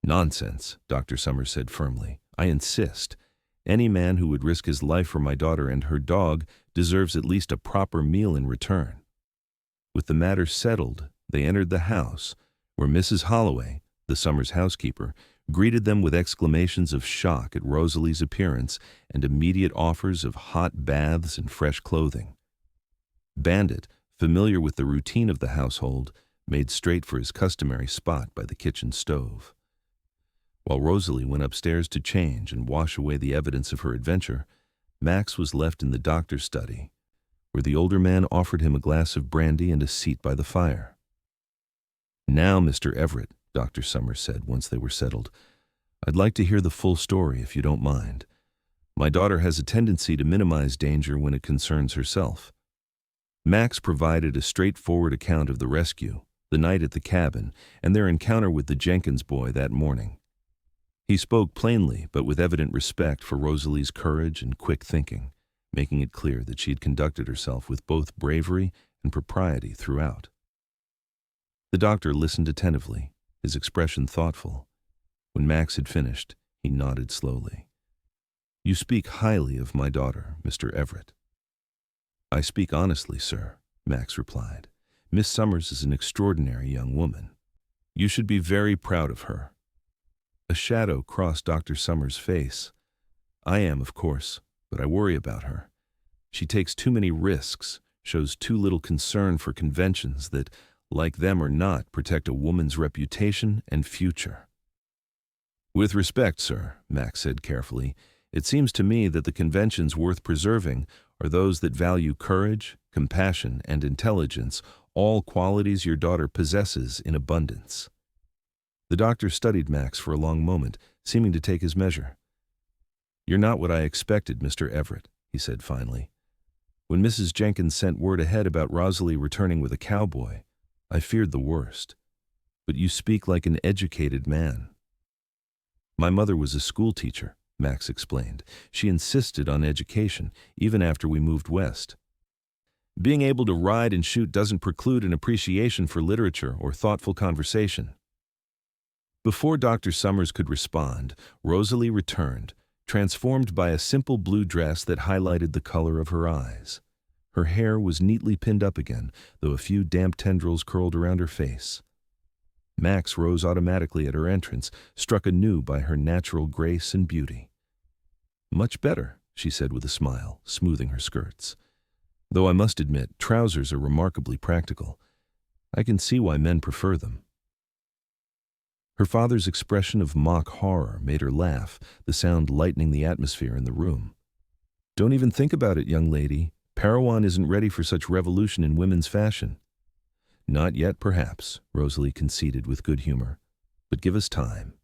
"Nonsense," Dr. Summers said firmly. "I insist. Any man who would risk his life for my daughter and her dog deserves at least a proper meal in return." With the matter settled, they entered the house, where Mrs. Holloway, the Summers housekeeper, greeted them with exclamations of shock at Rosalie's appearance and immediate offers of hot baths and fresh clothing. Bandit, familiar with the routine of the household, made straight for his customary spot by the kitchen stove. While Rosalie went upstairs to change and wash away the evidence of her adventure, Max was left in the doctor's study, where the older man offered him a glass of brandy and a seat by the fire. "Now, Mr. Everett," Dr. Summers said once they were settled, "I'd like to hear the full story if you don't mind. My daughter has a tendency to minimize danger when it concerns herself." Max provided a straightforward account of the rescue, the night at the cabin, and their encounter with the Jenkins boy that morning. He spoke plainly, but with evident respect for Rosalie's courage and quick thinking, making it clear that she had conducted herself with both bravery and propriety throughout. The doctor listened attentively, his expression thoughtful. When Max had finished, he nodded slowly. "You speak highly of my daughter, Mr. Everett." "I speak honestly, sir," Max replied. "Miss Summers is an extraordinary young woman. You should be very proud of her." A shadow crossed Dr. Summers' face. "I am, of course, but I worry about her. She takes too many risks, shows too little concern for conventions that, like them or not, protect a woman's reputation and future." "With respect, sir," Max said carefully, "it seems to me that the conventions worth preserving are those that value courage, compassion, and intelligence, all qualities your daughter possesses in abundance." The doctor studied Max for a long moment, seeming to take his measure. "You're not what I expected, Mr. Everett," he said finally. "When Mrs. Jenkins sent word ahead about Rosalie returning with a cowboy, I feared the worst. But you speak like an educated man." "My mother was a school teacher," Max explained. "She insisted on education, even after we moved west." Being able to ride and shoot doesn't preclude an appreciation for literature or thoughtful conversation. Before Dr. Summers could respond, Rosalie returned, transformed by a simple blue dress that highlighted the color of her eyes. Her hair was neatly pinned up again, though a few damp tendrils curled around her face. Max rose automatically at her entrance, struck anew by her natural grace and beauty. "Much better," she said with a smile, smoothing her skirts. "Though I must admit, trousers are remarkably practical. I can see why men prefer them." Her father's expression of mock horror made her laugh, the sound lightening the atmosphere in the room. "Don't even think about it, young lady. Parowan isn't ready for such revolution in women's fashion." "Not yet, perhaps," Rosalie conceded with good humor. "But give us time."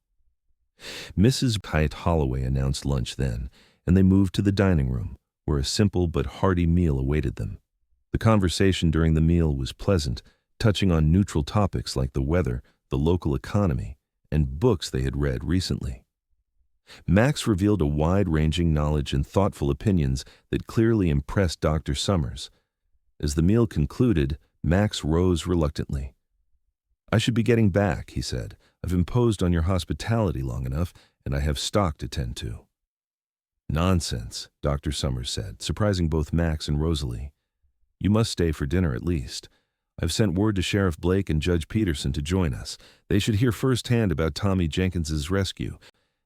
Mrs. Hyatt Holloway announced lunch then, and they moved to the dining room, where a simple but hearty meal awaited them. The conversation during the meal was pleasant, touching on neutral topics like the weather, the local economy, and books they had read recently. Max revealed a wide-ranging knowledge and thoughtful opinions that clearly impressed Dr. Summers. As the meal concluded, Max rose reluctantly. "I should be getting back," he said. "I've imposed on your hospitality long enough, and I have stock to tend to." "Nonsense," Dr. Summers said, surprising both Max and Rosalie. "You must stay for dinner at least. I've sent word to Sheriff Blake and Judge Peterson to join us. They should hear firsthand about Tommy Jenkins's rescue,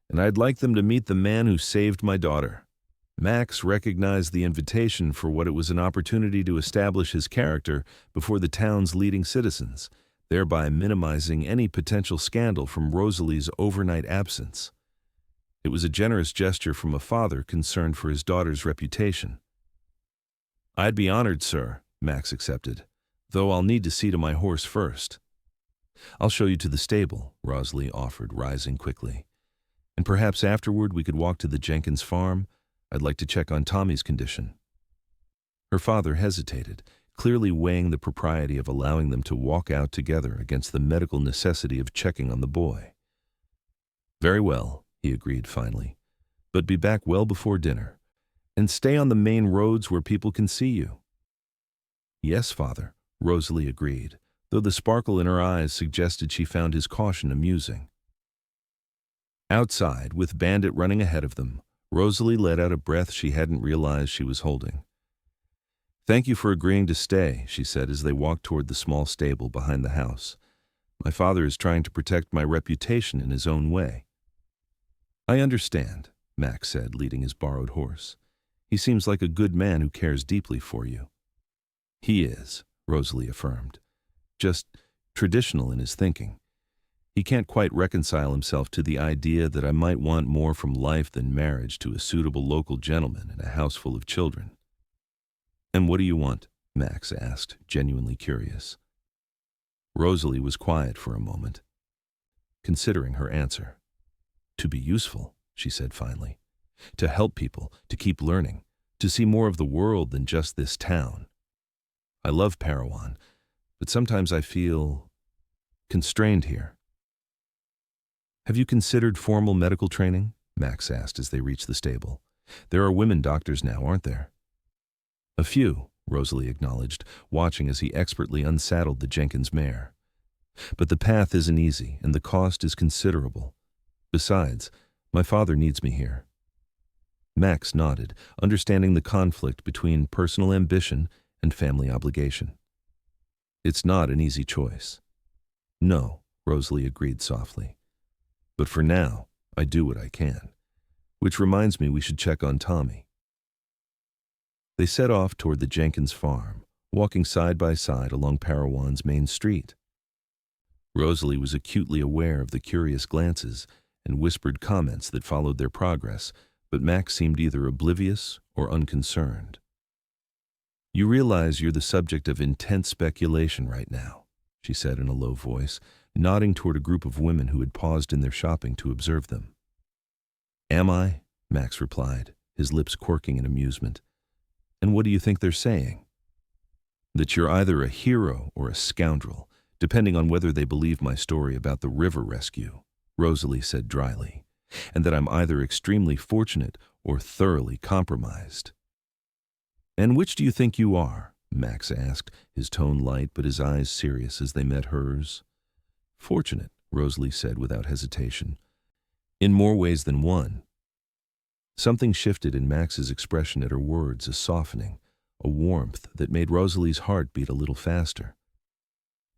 and I'd like them to meet the man who saved my daughter." Max recognized the invitation for what it was, an opportunity to establish his character before the town's leading citizens, thereby minimizing any potential scandal from Rosalie's overnight absence. It was a generous gesture from a father concerned for his daughter's reputation. "I'd be honored, sir," Max accepted, "though I'll need to see to my horse first." "I'll show you to the stable," Rosalie offered, rising quickly. "And perhaps afterward we could walk to the Jenkins farm. I'd like to check on Tommy's condition." Her father hesitated, clearly weighing the propriety of allowing them to walk out together against the medical necessity of checking on the boy. "Very well," he agreed finally, "but be back well before dinner. And stay on the main roads where people can see you." "Yes, father," Rosalie agreed, though the sparkle in her eyes suggested she found his caution amusing. Outside, with Bandit running ahead of them, Rosalie let out a breath she hadn't realized she was holding. "Thank you for agreeing to stay," she said as they walked toward the small stable behind the house. "My father is trying to protect my reputation in his own way." "I understand," Max said, leading his borrowed horse. "He seems like a good man who cares deeply for you." "He is," Rosalie affirmed. "Just traditional in his thinking. He can't quite reconcile himself to the idea that I might want more from life than marriage to a suitable local gentleman in a house full of children." "And what do you want?" Max asked, genuinely curious. Rosalie was quiet for a moment, considering her answer. "To be useful," she said finally. "To help people, to keep learning, to see more of the world than just this town. I love Parowan, but sometimes I feel constrained here." "Have you considered formal medical training?" Max asked as they reached the stable. "There are women doctors now, aren't there?" "A few," Rosalie acknowledged, watching as he expertly unsaddled the Jenkins mare. "But the path isn't easy, and the cost is considerable. Besides, my father needs me here." Max nodded, understanding the conflict between personal ambition and family obligation. "It's not an easy choice." "No," Rosalie agreed softly. "But for now, I do what I can. Which reminds me we should check on Tommy." They set off toward the Jenkins farm, walking side by side along Parowan's main street. Rosalie was acutely aware of the curious glances and whispered comments that followed their progress, but Max seemed either oblivious or unconcerned. "You realize you're the subject of intense speculation right now," she said in a low voice, nodding toward a group of women who had paused in their shopping to observe them. "Am I?" Max replied, his lips quirking in amusement. "And what do you think they're saying?" "That you're either a hero or a scoundrel, depending on whether they believe my story about the river rescue," Rosalie said dryly, "and that I'm either extremely fortunate or thoroughly compromised." "And which do you think you are?" Max asked, his tone light but his eyes serious as they met hers. Fortunate, Rosalie said without hesitation. In more ways than one. Something shifted in Max's expression at her words, a softening, a warmth that made Rosalie's heart beat a little faster.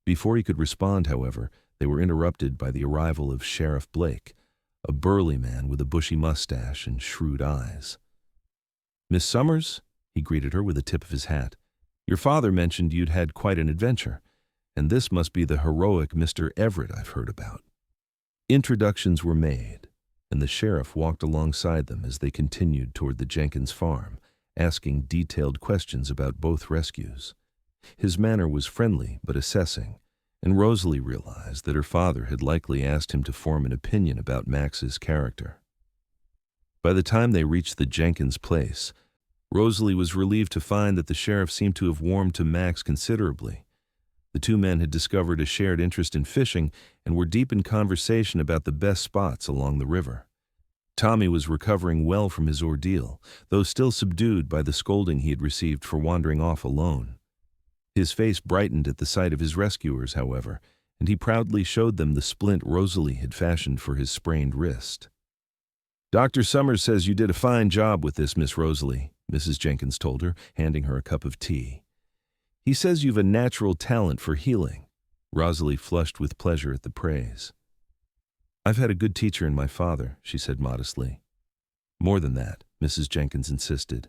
Before he could respond, however, they were interrupted by the arrival of Sheriff Blake, a burly man with a bushy mustache and shrewd eyes. "Miss Summers," he greeted her with a tip of his hat, "your father mentioned you'd had quite an adventure, and this must be the heroic Mr. Everett I've heard about." Introductions were made, and the sheriff walked alongside them as they continued toward the Jenkins farm, asking detailed questions about both rescues. His manner was friendly but assessing, and Rosalie realized that her father had likely asked him to form an opinion about Max's character. By the time they reached the Jenkins place, Rosalie was relieved to find that the sheriff seemed to have warmed to Max considerably. The two men had discovered a shared interest in fishing and were deep in conversation about the best spots along the river. Tommy was recovering well from his ordeal, though still subdued by the scolding he had received for wandering off alone. His face brightened at the sight of his rescuers, however, and he proudly showed them the splint Rosalie had fashioned for his sprained wrist. "Dr. Summers says you did a fine job with this, Miss Rosalie," Mrs. Jenkins told her, handing her a cup of tea. "He says you've a natural talent for healing." Rosalie flushed with pleasure at the praise. "I've had a good teacher in my father," she said modestly. "More than that," Mrs. Jenkins insisted.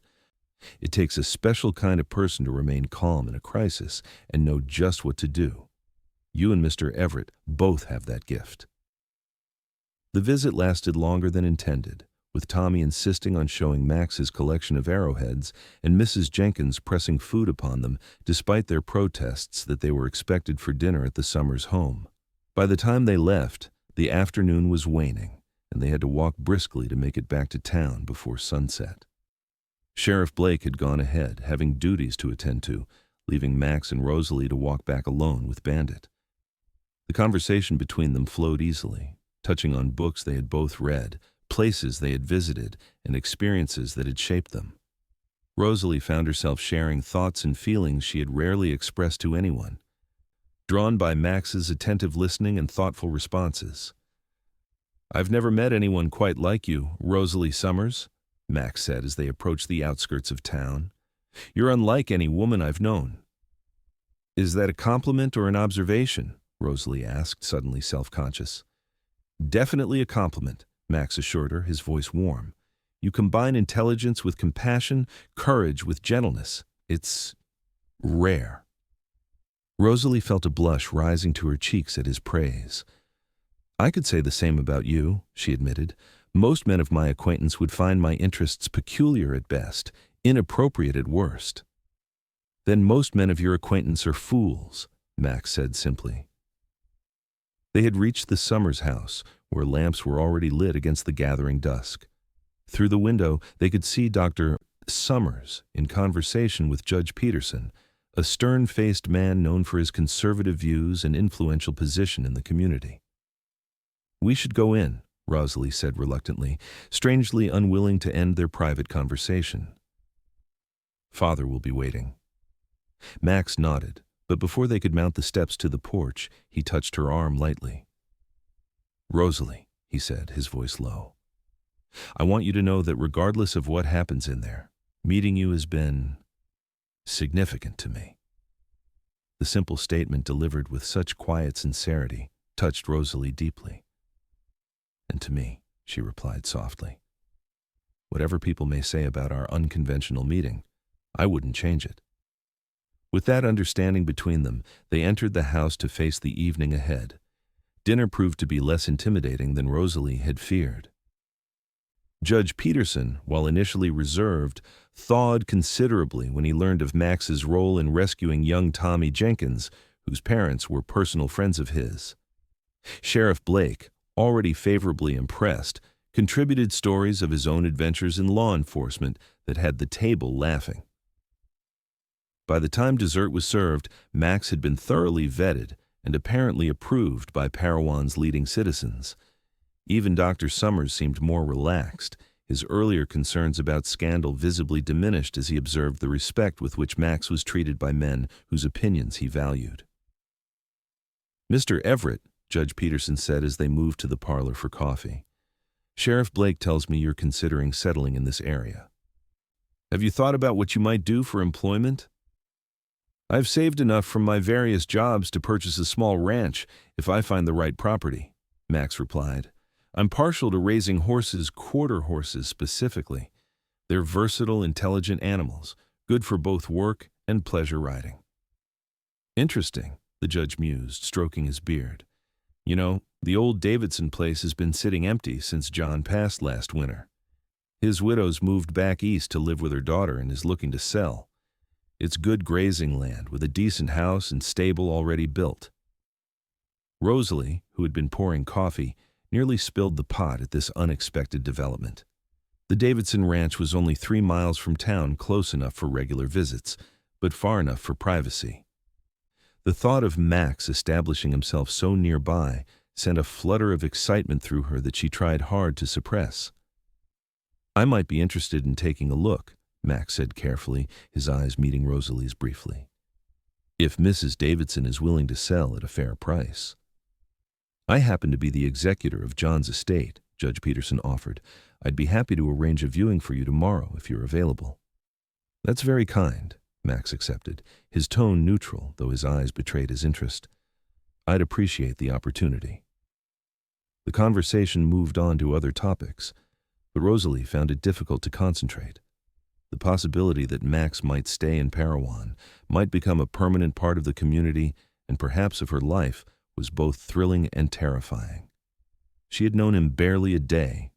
"It takes a special kind of person to remain calm in a crisis and know just what to do. You and Mr. Everett both have that gift." The visit lasted longer than intended, with Tommy insisting on showing Max his collection of arrowheads and Mrs. Jenkins pressing food upon them despite their protests that they were expected for dinner at the Summers home. By the time they left, the afternoon was waning, and they had to walk briskly to make it back to town before sunset. Sheriff Blake had gone ahead, having duties to attend to, leaving Max and Rosalie to walk back alone with Bandit. The conversation between them flowed easily, touching on books they had both read, places they had visited, and experiences that had shaped them. Rosalie found herself sharing thoughts and feelings she had rarely expressed to anyone, drawn by Max's attentive listening and thoughtful responses. "I've never met anyone quite like you, Rosalie Summers," Max said as they approached the outskirts of town. "You're unlike any woman I've known." "Is that a compliment or an observation?" Rosalie asked, suddenly self-conscious. "Definitely a compliment," Max assured her, his voice warm. "You combine intelligence with compassion, courage with gentleness. It's rare." Rosalie felt a blush rising to her cheeks at his praise. "I could say the same about you," she admitted. "Most men of my acquaintance would find my interests peculiar at best, inappropriate at worst." "Then most men of your acquaintance are fools," Max said simply. They had reached the Summers house, where lamps were already lit against the gathering dusk. Through the window, they could see Dr. Summers in conversation with Judge Peterson, a stern-faced man known for his conservative views and influential position in the community. "We should go in," Rosalie said reluctantly, strangely unwilling to end their private conversation. "Father will be waiting." Max nodded, but before they could mount the steps to the porch, he touched her arm lightly. "Rosalie," he said, his voice low, "I want you to know that regardless of what happens in there, meeting you has been significant to me." The simple statement delivered with such quiet sincerity touched Rosalie deeply. "And to me," she replied softly. "Whatever people may say about our unconventional meeting, I wouldn't change it." With that understanding between them, they entered the house to face the evening ahead. Dinner proved to be less intimidating than Rosalie had feared. Judge Peterson, while initially reserved, thawed considerably when he learned of Max's role in rescuing young Tommy Jenkins, whose parents were personal friends of his. Sheriff Blake, already favorably impressed, contributed stories of his own adventures in law enforcement that had the table laughing. By the time dessert was served, Max had been thoroughly vetted and apparently approved by Parowan's leading citizens. Even Dr. Summers seemed more relaxed, his earlier concerns about scandal visibly diminished as he observed the respect with which Max was treated by men whose opinions he valued. "Mr. Everett," Judge Peterson said as they moved to the parlor for coffee, "Sheriff Blake tells me you're considering settling in this area. Have you thought about what you might do for employment?" "I've saved enough from my various jobs to purchase a small ranch if I find the right property," Max replied. "I'm partial to raising horses, quarter horses specifically. They're versatile, intelligent animals, good for both work and pleasure riding." "Interesting," the judge mused, stroking his beard. "You know, the old Davidson place has been sitting empty since John passed last winter. His widow's moved back east to live with her daughter and is looking to sell. It's good grazing land with a decent house and stable already built." Rosalie, who had been pouring coffee, nearly spilled the pot at this unexpected development. The Davidson ranch was only 3 miles from town, close enough for regular visits, but far enough for privacy. The thought of Max establishing himself so nearby sent a flutter of excitement through her that she tried hard to suppress. "I might be interested in taking a look," Max said carefully, his eyes meeting Rosalie's briefly. "If Mrs. Davidson is willing to sell at a fair price." "I happen to be the executor of John's estate," Judge Peterson offered. "I'd be happy to arrange a viewing for you tomorrow if you're available." "That's very kind," Max accepted, his tone neutral, though his eyes betrayed his interest. "I'd appreciate the opportunity." The conversation moved on to other topics, but Rosalie found it difficult to concentrate. The possibility that Max might stay in Parowan, might become a permanent part of the community and perhaps of her life, was both thrilling and terrifying. She had known him barely a day,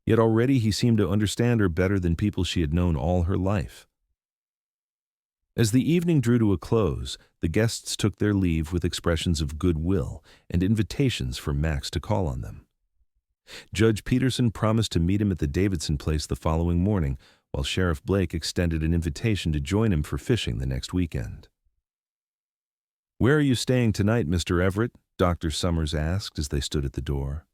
yet already he seemed to understand her better than people she had known all her life. As the evening drew to a close, the guests took their leave with expressions of goodwill and invitations for Max to call on them. Judge Peterson promised to meet him at the Davidson place the following morning, while Sheriff Blake extended an invitation to join him for fishing the next weekend. "Where are you staying tonight, Mr. Everett?" Dr. Summers asked as they stood at the door.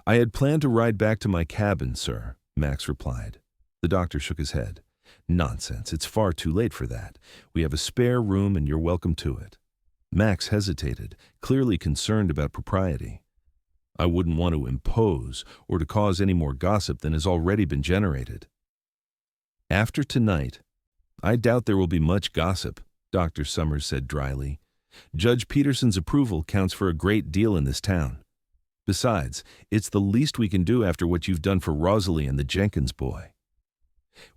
"I had planned to ride back to my cabin, sir," Max replied. The doctor shook his head. "Nonsense, it's far too late for that. We have a spare room and you're welcome to it." Max hesitated, clearly concerned about propriety. "I wouldn't want to impose or to cause any more gossip than has already been generated." "After tonight, I doubt there will be much gossip," Dr. Summers said dryly. "Judge Peterson's approval counts for a great deal in this town. Besides, it's the least we can do after what you've done for Rosalie and the Jenkins boy."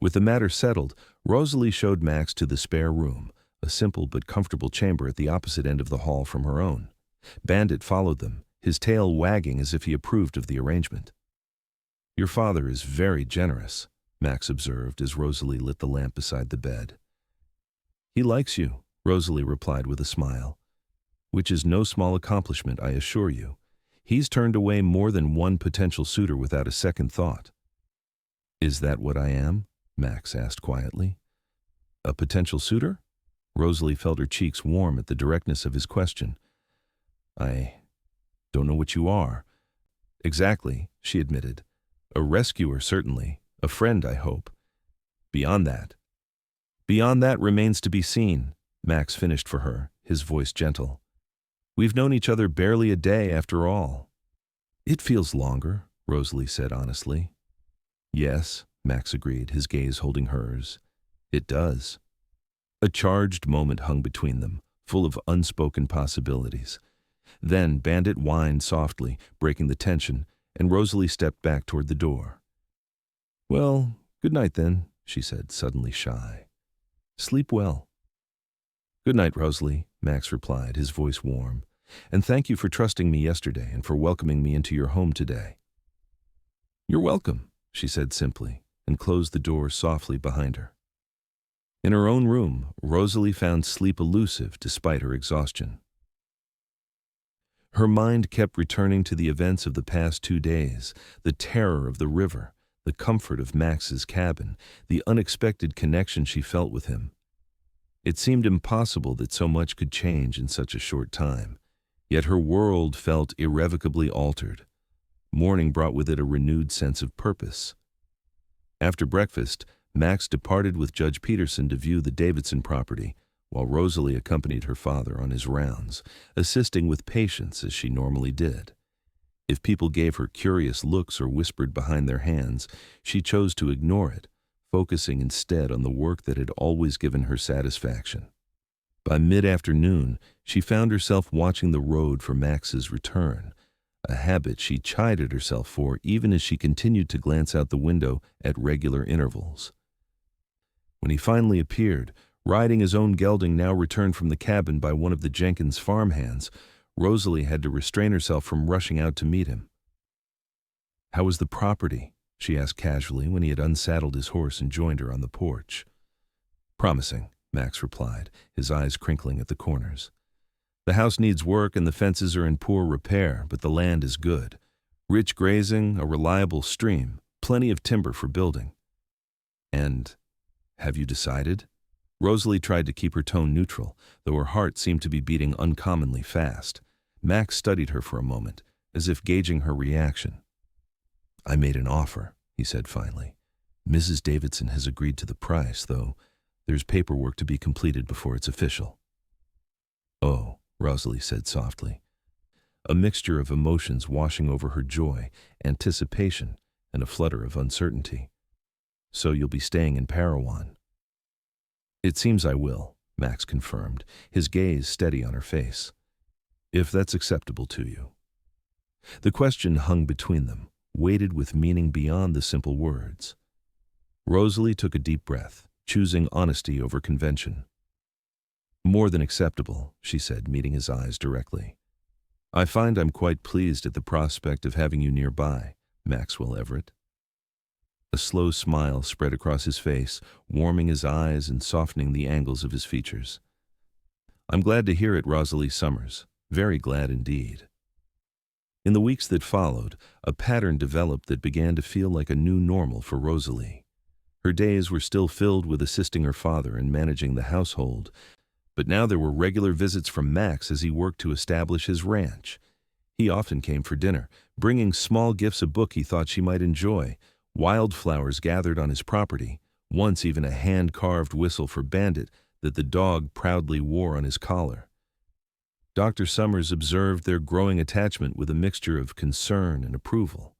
With the matter settled, Rosalie showed Max to the spare room, a simple but comfortable chamber at the opposite end of the hall from her own. Bandit followed them, his tail wagging as if he approved of the arrangement. "Your father is very generous," Max observed as Rosalie lit the lamp beside the bed. "He likes you," Rosalie replied with a smile. "Which is no small accomplishment, I assure you. He's turned away more than one potential suitor without a second thought." "Is that what I am?" Max asked quietly. "A potential suitor?" Rosalie felt her cheeks warm at the directness of his question. "I don't know what you are." "Exactly," she admitted. "A rescuer, certainly. A friend, I hope. Beyond that remains to be seen," Max finished for her, his voice gentle. "We've known each other barely a day after all." "It feels longer," Rosalie said honestly. "Yes," Max agreed, his gaze holding hers. "It does." A charged moment hung between them, full of unspoken possibilities. Then Bandit whined softly, breaking the tension, and Rosalie stepped back toward the door. "Well, good night then," she said, suddenly shy. "Sleep well." "Good night, Rosalie," Max replied, his voice warm. "And thank you for trusting me yesterday and for welcoming me into your home today." "You're welcome," she said simply, and closed the door softly behind her. In her own room, Rosalie found sleep elusive despite her exhaustion. Her mind kept returning to the events of the past 2 days, the terror of the river, the comfort of Max's cabin, the unexpected connection she felt with him. It seemed impossible that so much could change in such a short time, yet her world felt irrevocably altered. Morning brought with it a renewed sense of purpose. After breakfast, Max departed with Judge Peterson to view the Davidson property, while Rosalie accompanied her father on his rounds, assisting with patience as she normally did. If people gave her curious looks or whispered behind their hands, she chose to ignore it, focusing instead on the work that had always given her satisfaction. By mid-afternoon, she found herself watching the road for Max's return, a habit she chided herself for even as she continued to glance out the window at regular intervals. When he finally appeared, riding his own gelding now returned from the cabin by one of the Jenkins farmhands, Rosalie had to restrain herself from rushing out to meet him. "How was the property?" she asked casually when he had unsaddled his horse and joined her on the porch. "Promising," Max replied, his eyes crinkling at the corners. "The house needs work and the fences are in poor repair, but the land is good. Rich grazing, a reliable stream, plenty of timber for building." "And have you decided?" Rosalie tried to keep her tone neutral, though her heart seemed to be beating uncommonly fast. Max studied her for a moment, as if gauging her reaction. "I made an offer," he said finally. "Mrs. Davidson has agreed to the price, though there's paperwork to be completed before it's official." "Oh," Rosalie said softly, a mixture of emotions washing over her joy, anticipation, and a flutter of uncertainty. "So you'll be staying in Parowan?" "It seems I will," Max confirmed, his gaze steady on her face. "If that's acceptable to you." The question hung between them, weighted with meaning beyond the simple words. Rosalie took a deep breath, choosing honesty over convention. "More than acceptable," she said, meeting his eyes directly. "I find I'm quite pleased at the prospect of having you nearby, Maxwell Everett." A slow smile spread across his face, warming his eyes and softening the angles of his features. "I'm glad to hear it, Rosalie Summers. Very glad indeed." In the weeks that followed, a pattern developed that began to feel like a new normal for Rosalie. Her days were still filled with assisting her father in managing the household, but now there were regular visits from Max as he worked to establish his ranch. He often came for dinner, bringing small gifts, a book he thought she might enjoy, wildflowers gathered on his property, once even a hand-carved whistle for Bandit that the dog proudly wore on his collar. Dr. Summers observed their growing attachment with a mixture of concern and approval.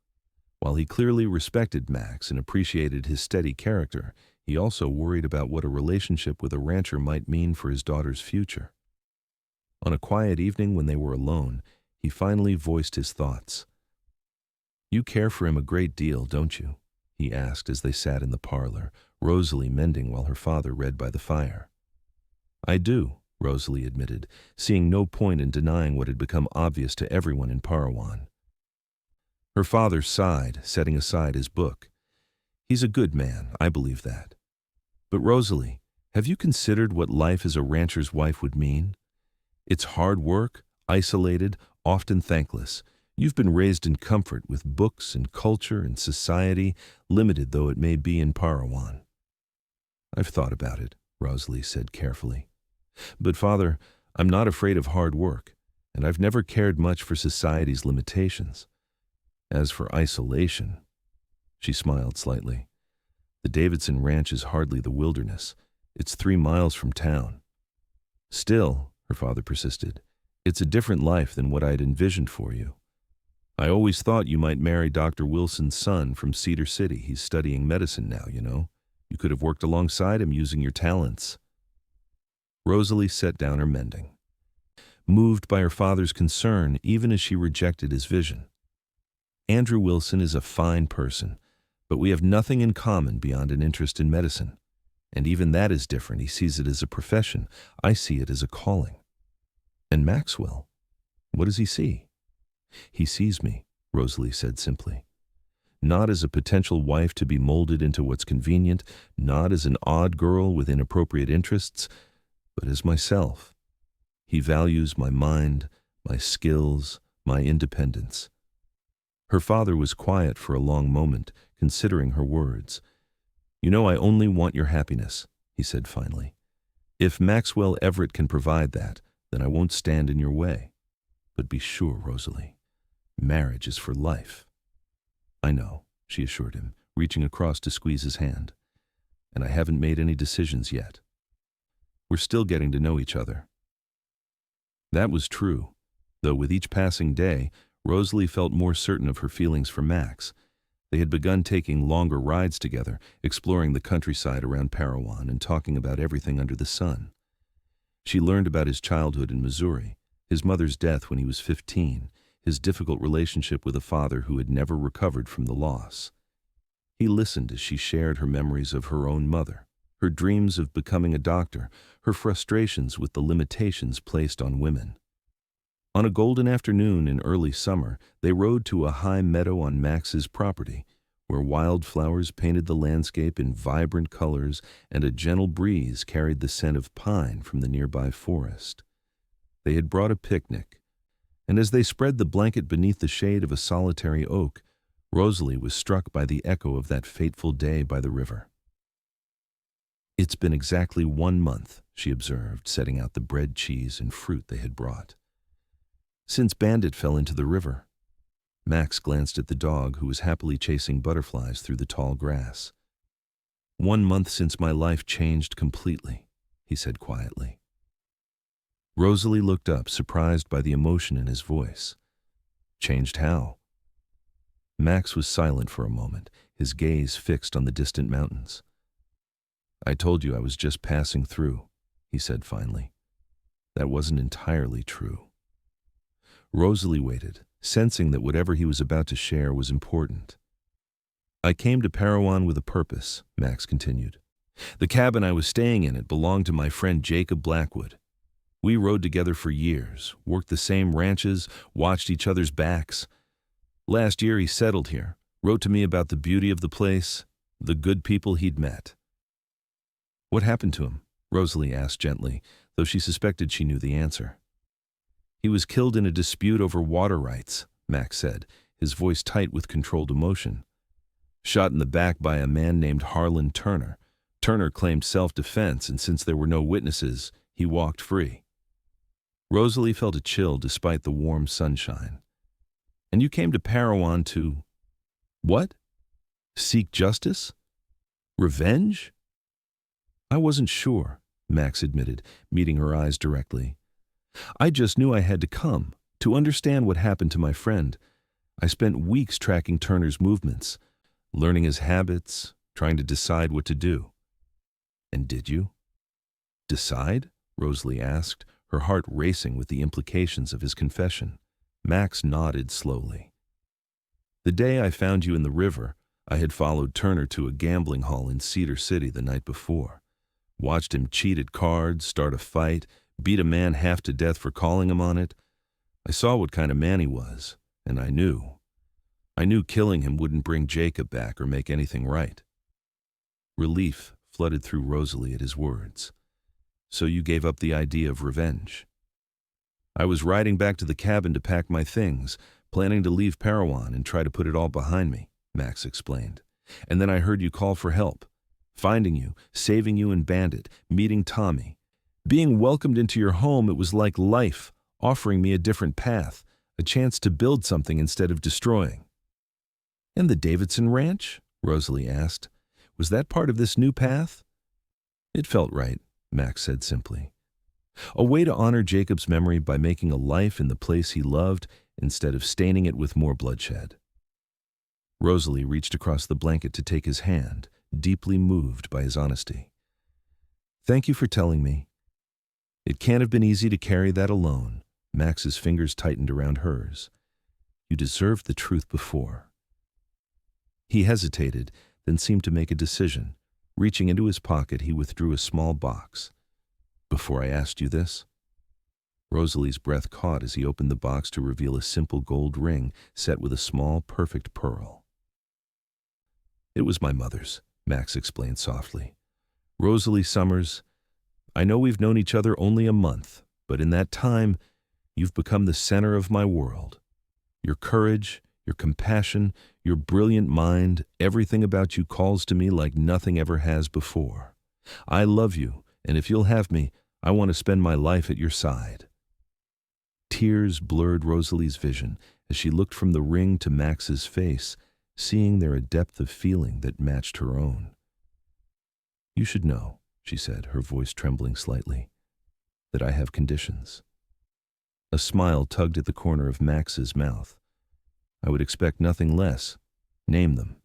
While he clearly respected Max and appreciated his steady character, he also worried about what a relationship with a rancher might mean for his daughter's future. On a quiet evening when they were alone, he finally voiced his thoughts. "You care for him a great deal, don't you?" he asked as they sat in the parlor, Rosalie mending while her father read by the fire. "I do," Rosalie admitted, seeing no point in denying what had become obvious to everyone in Parowan. Her father sighed, setting aside his book. "He's a good man, I believe that. But Rosalie, have you considered what life as a rancher's wife would mean? It's hard work, isolated, often thankless. You've been raised in comfort with books and culture and society, limited though it may be in Parowan." "I've thought about it," Rosalie said carefully. "But Father, I'm not afraid of hard work, and I've never cared much for society's limitations. As for isolation," she smiled slightly, "the Davidson ranch is hardly the wilderness. It's 3 miles from town." "Still," her father persisted, "it's a different life than what I'd envisioned for you. I always thought you might marry Dr. Wilson's son from Cedar City. He's studying medicine now, you know. You could have worked alongside him using your talents." Rosalie set down her mending, moved by her father's concern even as she rejected his vision. "Andrew Wilson is a fine person, but we have nothing in common beyond an interest in medicine. And even that is different. He sees it as a profession. I see it as a calling." "And Maxwell, what does he see?" "He sees me," Rosalie said simply. "Not as a potential wife to be molded into what's convenient, not as an odd girl with inappropriate interests, but as myself. He values my mind, my skills, my independence." Her father was quiet for a long moment, considering her words. "You know, I only want your happiness," he said finally. "If Maxwell Everett can provide that, then I won't stand in your way. But be sure, Rosalie, marriage is for life." "I know," she assured him, reaching across to squeeze his hand. "And I haven't made any decisions yet. We're still getting to know each other." That was true, though with each passing day, Rosalie felt more certain of her feelings for Max. They had begun taking longer rides together, exploring the countryside around Parowan and talking about everything under the sun. She learned about his childhood in Missouri, his mother's death when he was 15, his difficult relationship with a father who had never recovered from the loss. He listened as she shared her memories of her own mother, her dreams of becoming a doctor, her frustrations with the limitations placed on women. On a golden afternoon in early summer, they rode to a high meadow on Max's property, where wildflowers painted the landscape in vibrant colors and a gentle breeze carried the scent of pine from the nearby forest. They had brought a picnic, and as they spread the blanket beneath the shade of a solitary oak, Rosalie was struck by the echo of that fateful day by the river. "It's been exactly 1 month," she observed, setting out the bread, cheese, and fruit they had brought, "since Bandit fell into the river." Max glanced at the dog, who was happily chasing butterflies through the tall grass. "1 month since my life changed completely," he said quietly. Rosalie looked up, surprised by the emotion in his voice. "Changed how?" Max was silent for a moment, his gaze fixed on the distant mountains. "I told you I was just passing through," he said finally. "That wasn't entirely true." Rosalie waited, sensing that whatever he was about to share was important. "I came to Parowan with a purpose," Max continued. "The cabin I was staying in it belonged to my friend Jacob Blackwood. We rode together for years, worked the same ranches, watched each other's backs. Last year he settled here, wrote to me about the beauty of the place, the good people he'd met." "What happened to him?" Rosalie asked gently, though she suspected she knew the answer. "He was killed in a dispute over water rights," Max said, his voice tight with controlled emotion. "Shot in the back by a man named Harlan Turner. Turner claimed self-defense, and since there were no witnesses, he walked free." Rosalie felt a chill despite the warm sunshine. "And you came to Parowan to... what? Seek justice? Revenge?" "I wasn't sure," Max admitted, meeting her eyes directly. "I just knew I had to come, to understand what happened to my friend. I spent weeks tracking Turner's movements, learning his habits, trying to decide what to do." "And did you?" "Decide?" Rosalie asked, her heart racing with the implications of his confession. Max nodded slowly. "The day I found you in the river, I had followed Turner to a gambling hall in Cedar City the night before. Watched him cheat at cards, start a fight, beat a man half to death for calling him on it. I saw what kind of man he was, and I knew. Killing him wouldn't bring Jacob back or make anything right." Relief flooded through Rosalie at his words. "So you gave up the idea of revenge?" "I was riding back to the cabin to pack my things, planning to leave Parowan and try to put it all behind me," Max explained. "And then I heard you call for help. Finding you, saving you and Bandit, meeting Tommy. Being welcomed into your home, it was like life, offering me a different path, a chance to build something instead of destroying." "And the Davidson Ranch?" Rosalie asked. "Was that part of this new path?" "It felt right," Max said simply. "A way to honor Jacob's memory by making a life in the place he loved instead of staining it with more bloodshed." Rosalie reached across the blanket to take his hand, deeply moved by his honesty. "Thank you for telling me. It can't have been easy to carry that alone." Max's fingers tightened around hers. "You deserved the truth before." He hesitated, then seemed to make a decision. Reaching into his pocket, he withdrew a small box. "Before I asked you this?" Rosalie's breath caught as he opened the box to reveal a simple gold ring set with a small, perfect pearl. "It was my mother's," Max explained softly. "Rosalie Summers, I know we've known each other only a month, but in that time, you've become the center of my world. Your courage, your compassion, your brilliant mind, everything about you calls to me like nothing ever has before. I love you, and if you'll have me, I want to spend my life at your side." Tears blurred Rosalie's vision as she looked from the ring to Max's face, seeing there a depth of feeling that matched her own. "You should know," she said, her voice trembling slightly, "that I have conditions." A smile tugged at the corner of Max's mouth. "I would expect nothing less. Name them."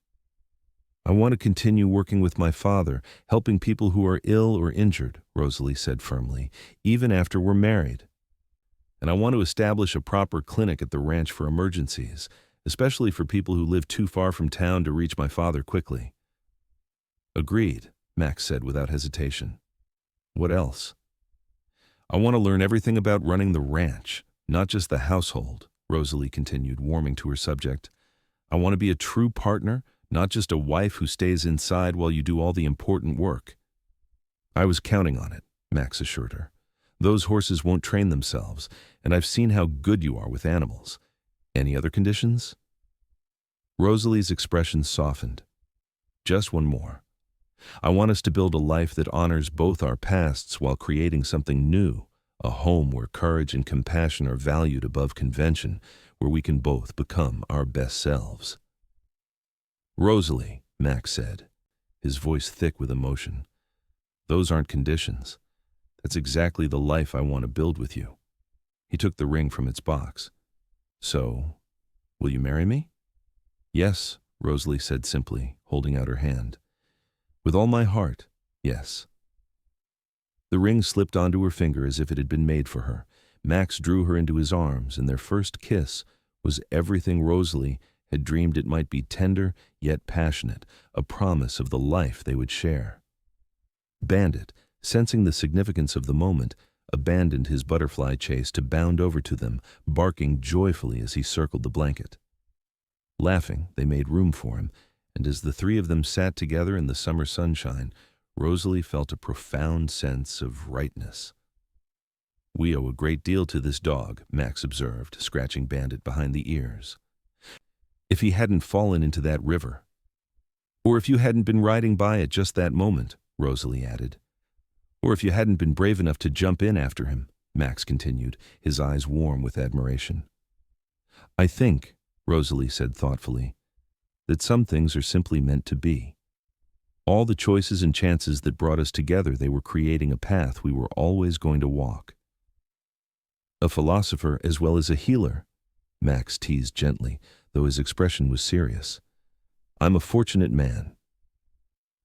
"I want to continue working with my father, helping people who are ill or injured," Rosalie said firmly, "even after we're married. And I want to establish a proper clinic at the ranch for emergencies, especially for people who live too far from town to reach my father quickly." "Agreed," Max said without hesitation. "What else?" "I want to learn everything about running the ranch, not just the household," Rosalie continued, warming to her subject. "I want to be a true partner, not just a wife who stays inside while you do all the important work." "I was counting on it," Max assured her. "Those horses won't train themselves, and I've seen how good you are with animals. Any other conditions?" Rosalie's expression softened. "Just one more. I want us to build a life that honors both our pasts while creating something new, a home where courage and compassion are valued above convention, where we can both become our best selves." "Rosalie," Max said, his voice thick with emotion, "those aren't conditions. That's exactly the life I want to build with you." He took the ring from its box. "So, will you marry me?" "Yes," Rosalie said simply, holding out her hand. "With all my heart, yes." The ring slipped onto her finger as if it had been made for her. Max drew her into his arms, and their first kiss was everything Rosalie had dreamed it might be, tender yet passionate, a promise of the life they would share. Bandit, sensing the significance of the moment, abandoned his butterfly chase to bound over to them, barking joyfully as he circled the blanket. Laughing, they made room for him, and as the three of them sat together in the summer sunshine, Rosalie felt a profound sense of rightness. "We owe a great deal to this dog," Max observed, scratching Bandit behind the ears. "If he hadn't fallen into that river, or if you hadn't been riding by at just that moment," Rosalie added. "Or if you hadn't been brave enough to jump in after him," Max continued, his eyes warm with admiration. "I think," Rosalie said thoughtfully, "that some things are simply meant to be. All the choices and chances that brought us together, they were creating a path we were always going to walk." "A philosopher as well as a healer," Max teased gently, though his expression was serious. "I'm a fortunate man."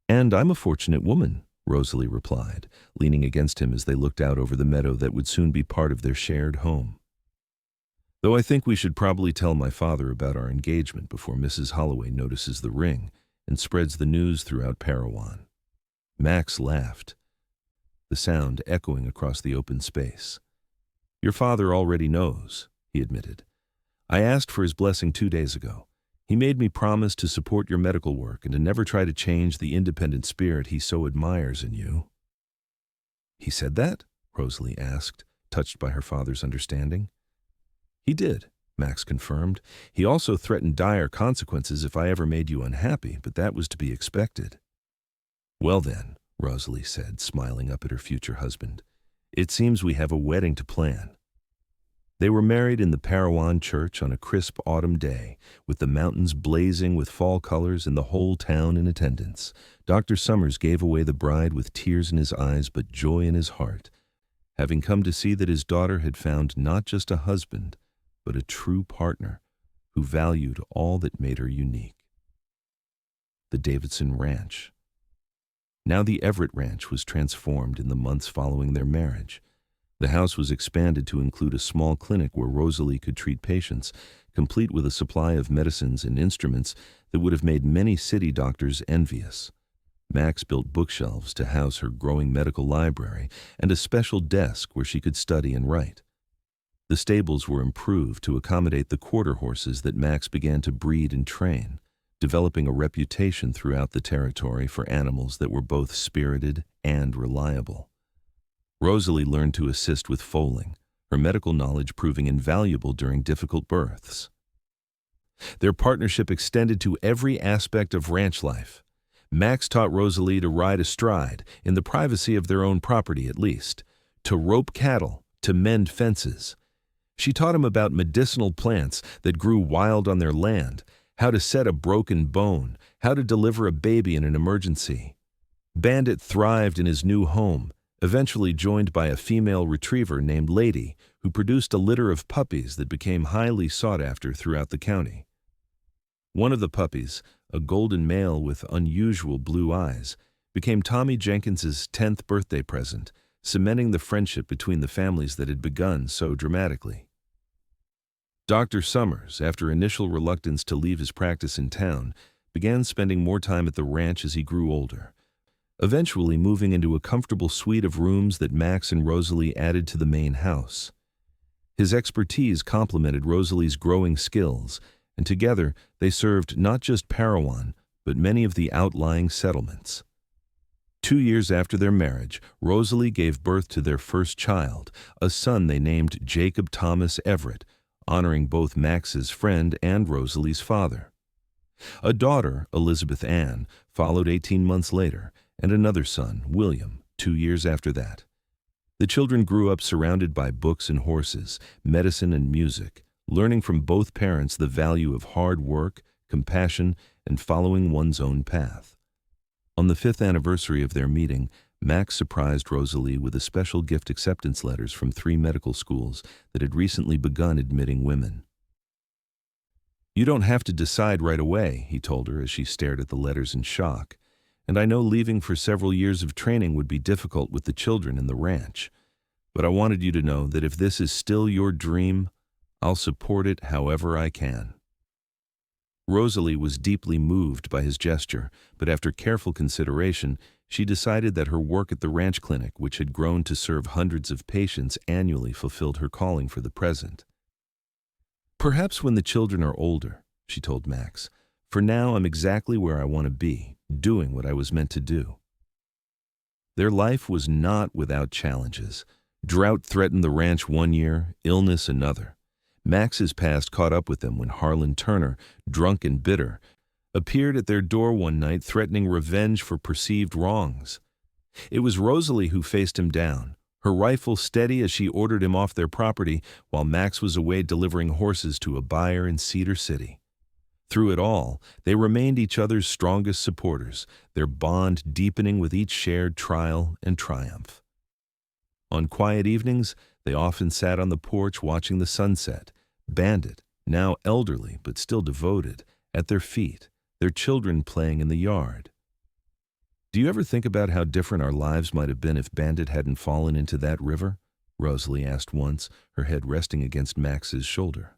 "And I'm a fortunate woman," Rosalie replied, leaning against him as they looked out over the meadow that would soon be part of their shared home. "Though I think we should probably tell my father about our engagement before Mrs. Holloway notices the ring and spreads the news throughout Parowan." Max laughed, the sound echoing across the open space. "Your father already knows," he admitted. "I asked for his blessing 2 days ago. He made me promise to support your medical work and to never try to change the independent spirit he so admires in you." "He said that?" Rosalie asked, touched by her father's understanding. "He did," Max confirmed. "He also threatened dire consequences if I ever made you unhappy, but that was to be expected." "Well then," Rosalie said, smiling up at her future husband, "it seems we have a wedding to plan." They were married in the Parowan church on a crisp autumn day, with the mountains blazing with fall colors and the whole town in attendance. Dr. Summers gave away the bride with tears in his eyes but joy in his heart, having come to see that his daughter had found not just a husband, but a true partner who valued all that made her unique. The Davidson Ranch. Now the Everett Ranch was transformed in the months following their marriage. The house was expanded to include a small clinic where Rosalie could treat patients, complete with a supply of medicines and instruments that would have made many city doctors envious. Max built bookshelves to house her growing medical library and a special desk where she could study and write. The stables were improved to accommodate the quarter horses that Max began to breed and train, developing a reputation throughout the territory for animals that were both spirited and reliable. Rosalie learned to assist with foaling, her medical knowledge proving invaluable during difficult births. Their partnership extended to every aspect of ranch life. Max taught Rosalie to ride astride, in the privacy of their own property at least, to rope cattle, to mend fences. She taught him about medicinal plants that grew wild on their land, how to set a broken bone, how to deliver a baby in an emergency. Bandit thrived in his new home, eventually joined by a female retriever named Lady, who produced a litter of puppies that became highly sought after throughout the county. One of the puppies, a golden male with unusual blue eyes, became Tommy Jenkins's 10th birthday present, cementing the friendship between the families that had begun so dramatically. Dr. Summers, after initial reluctance to leave his practice in town, began spending more time at the ranch as he grew older, eventually moving into a comfortable suite of rooms that Max and Rosalie added to the main house. His expertise complemented Rosalie's growing skills, and together they served not just Parowan, but many of the outlying settlements. 2 years after their marriage, Rosalie gave birth to their first child, a son they named Jacob Thomas Everett, honoring both Max's friend and Rosalie's father. A daughter, Elizabeth Ann, followed 18 months later, and another son, William, 2 years after that. The children grew up surrounded by books and horses, medicine and music, learning from both parents the value of hard work, compassion, and following one's own path. On the 5th anniversary of their meeting, Max surprised Rosalie with a special gift acceptance letters from 3 medical schools that had recently begun admitting women. "You don't have to decide right away," he told her as she stared at the letters in shock. "And I know leaving for several years of training would be difficult with the children and the ranch. But I wanted you to know that if this is still your dream, I'll support it however I can." Rosalie was deeply moved by his gesture, but after careful consideration, she decided that her work at the ranch clinic, which had grown to serve hundreds of patients annually, fulfilled her calling for the present. "Perhaps when the children are older," she told Max. "For now, I'm exactly where I want to be, doing what I was meant to do." Their life was not without challenges. Drought threatened the ranch one year, illness another. Max's past caught up with them when Harlan Turner, drunk and bitter, appeared at their door one night threatening revenge for perceived wrongs. It was Rosalie who faced him down, her rifle steady as she ordered him off their property while Max was away delivering horses to a buyer in Cedar City. Through it all, they remained each other's strongest supporters, their bond deepening with each shared trial and triumph. On quiet evenings, they often sat on the porch watching the sunset, Bandit, now elderly but still devoted, at their feet, their children playing in the yard. "Do you ever think about how different our lives might have been if Bandit hadn't fallen into that river?" Rosalie asked once, her head resting against Max's shoulder.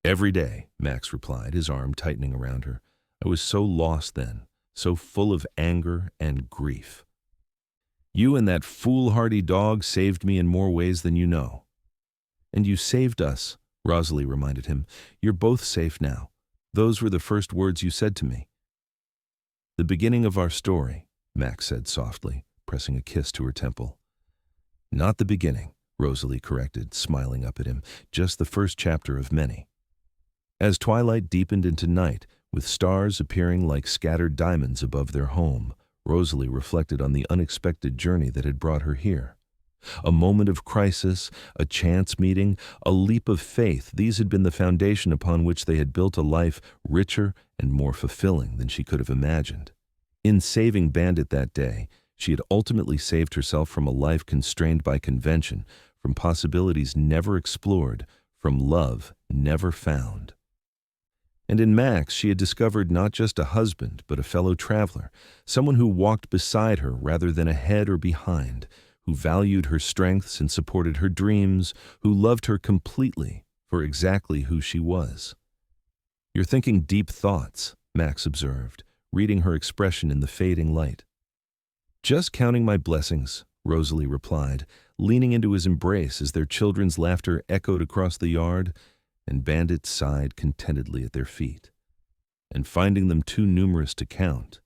"Every day," Max replied, his arm tightening around her. "I was so lost then, so full of anger and grief. You and that foolhardy dog saved me in more ways than you know." "And you saved us," Rosalie reminded him. "You're both safe now. Those were the first words you said to me." "The beginning of our story," Max said softly, pressing a kiss to her temple. "Not the beginning," Rosalie corrected, smiling up at him. "Just the first chapter of many." As twilight deepened into night, with stars appearing like scattered diamonds above their home, Rosalie reflected on the unexpected journey that had brought her here. A moment of crisis, a chance meeting, a leap of faith, these had been the foundation upon which they had built a life richer and more fulfilling than she could have imagined. In saving Bandit that day, she had ultimately saved herself from a life constrained by convention, from possibilities never explored, from love never found. And in Max, she had discovered not just a husband, but a fellow traveler, someone who walked beside her rather than ahead or behind, who valued her strengths and supported her dreams, who loved her completely for exactly who she was. "You're thinking deep thoughts," Max observed, reading her expression in the fading light. "Just counting my blessings," Rosalie replied, leaning into his embrace as their children's laughter echoed across the yard, and Bandit sighed contentedly at their feet. And finding them too numerous to count,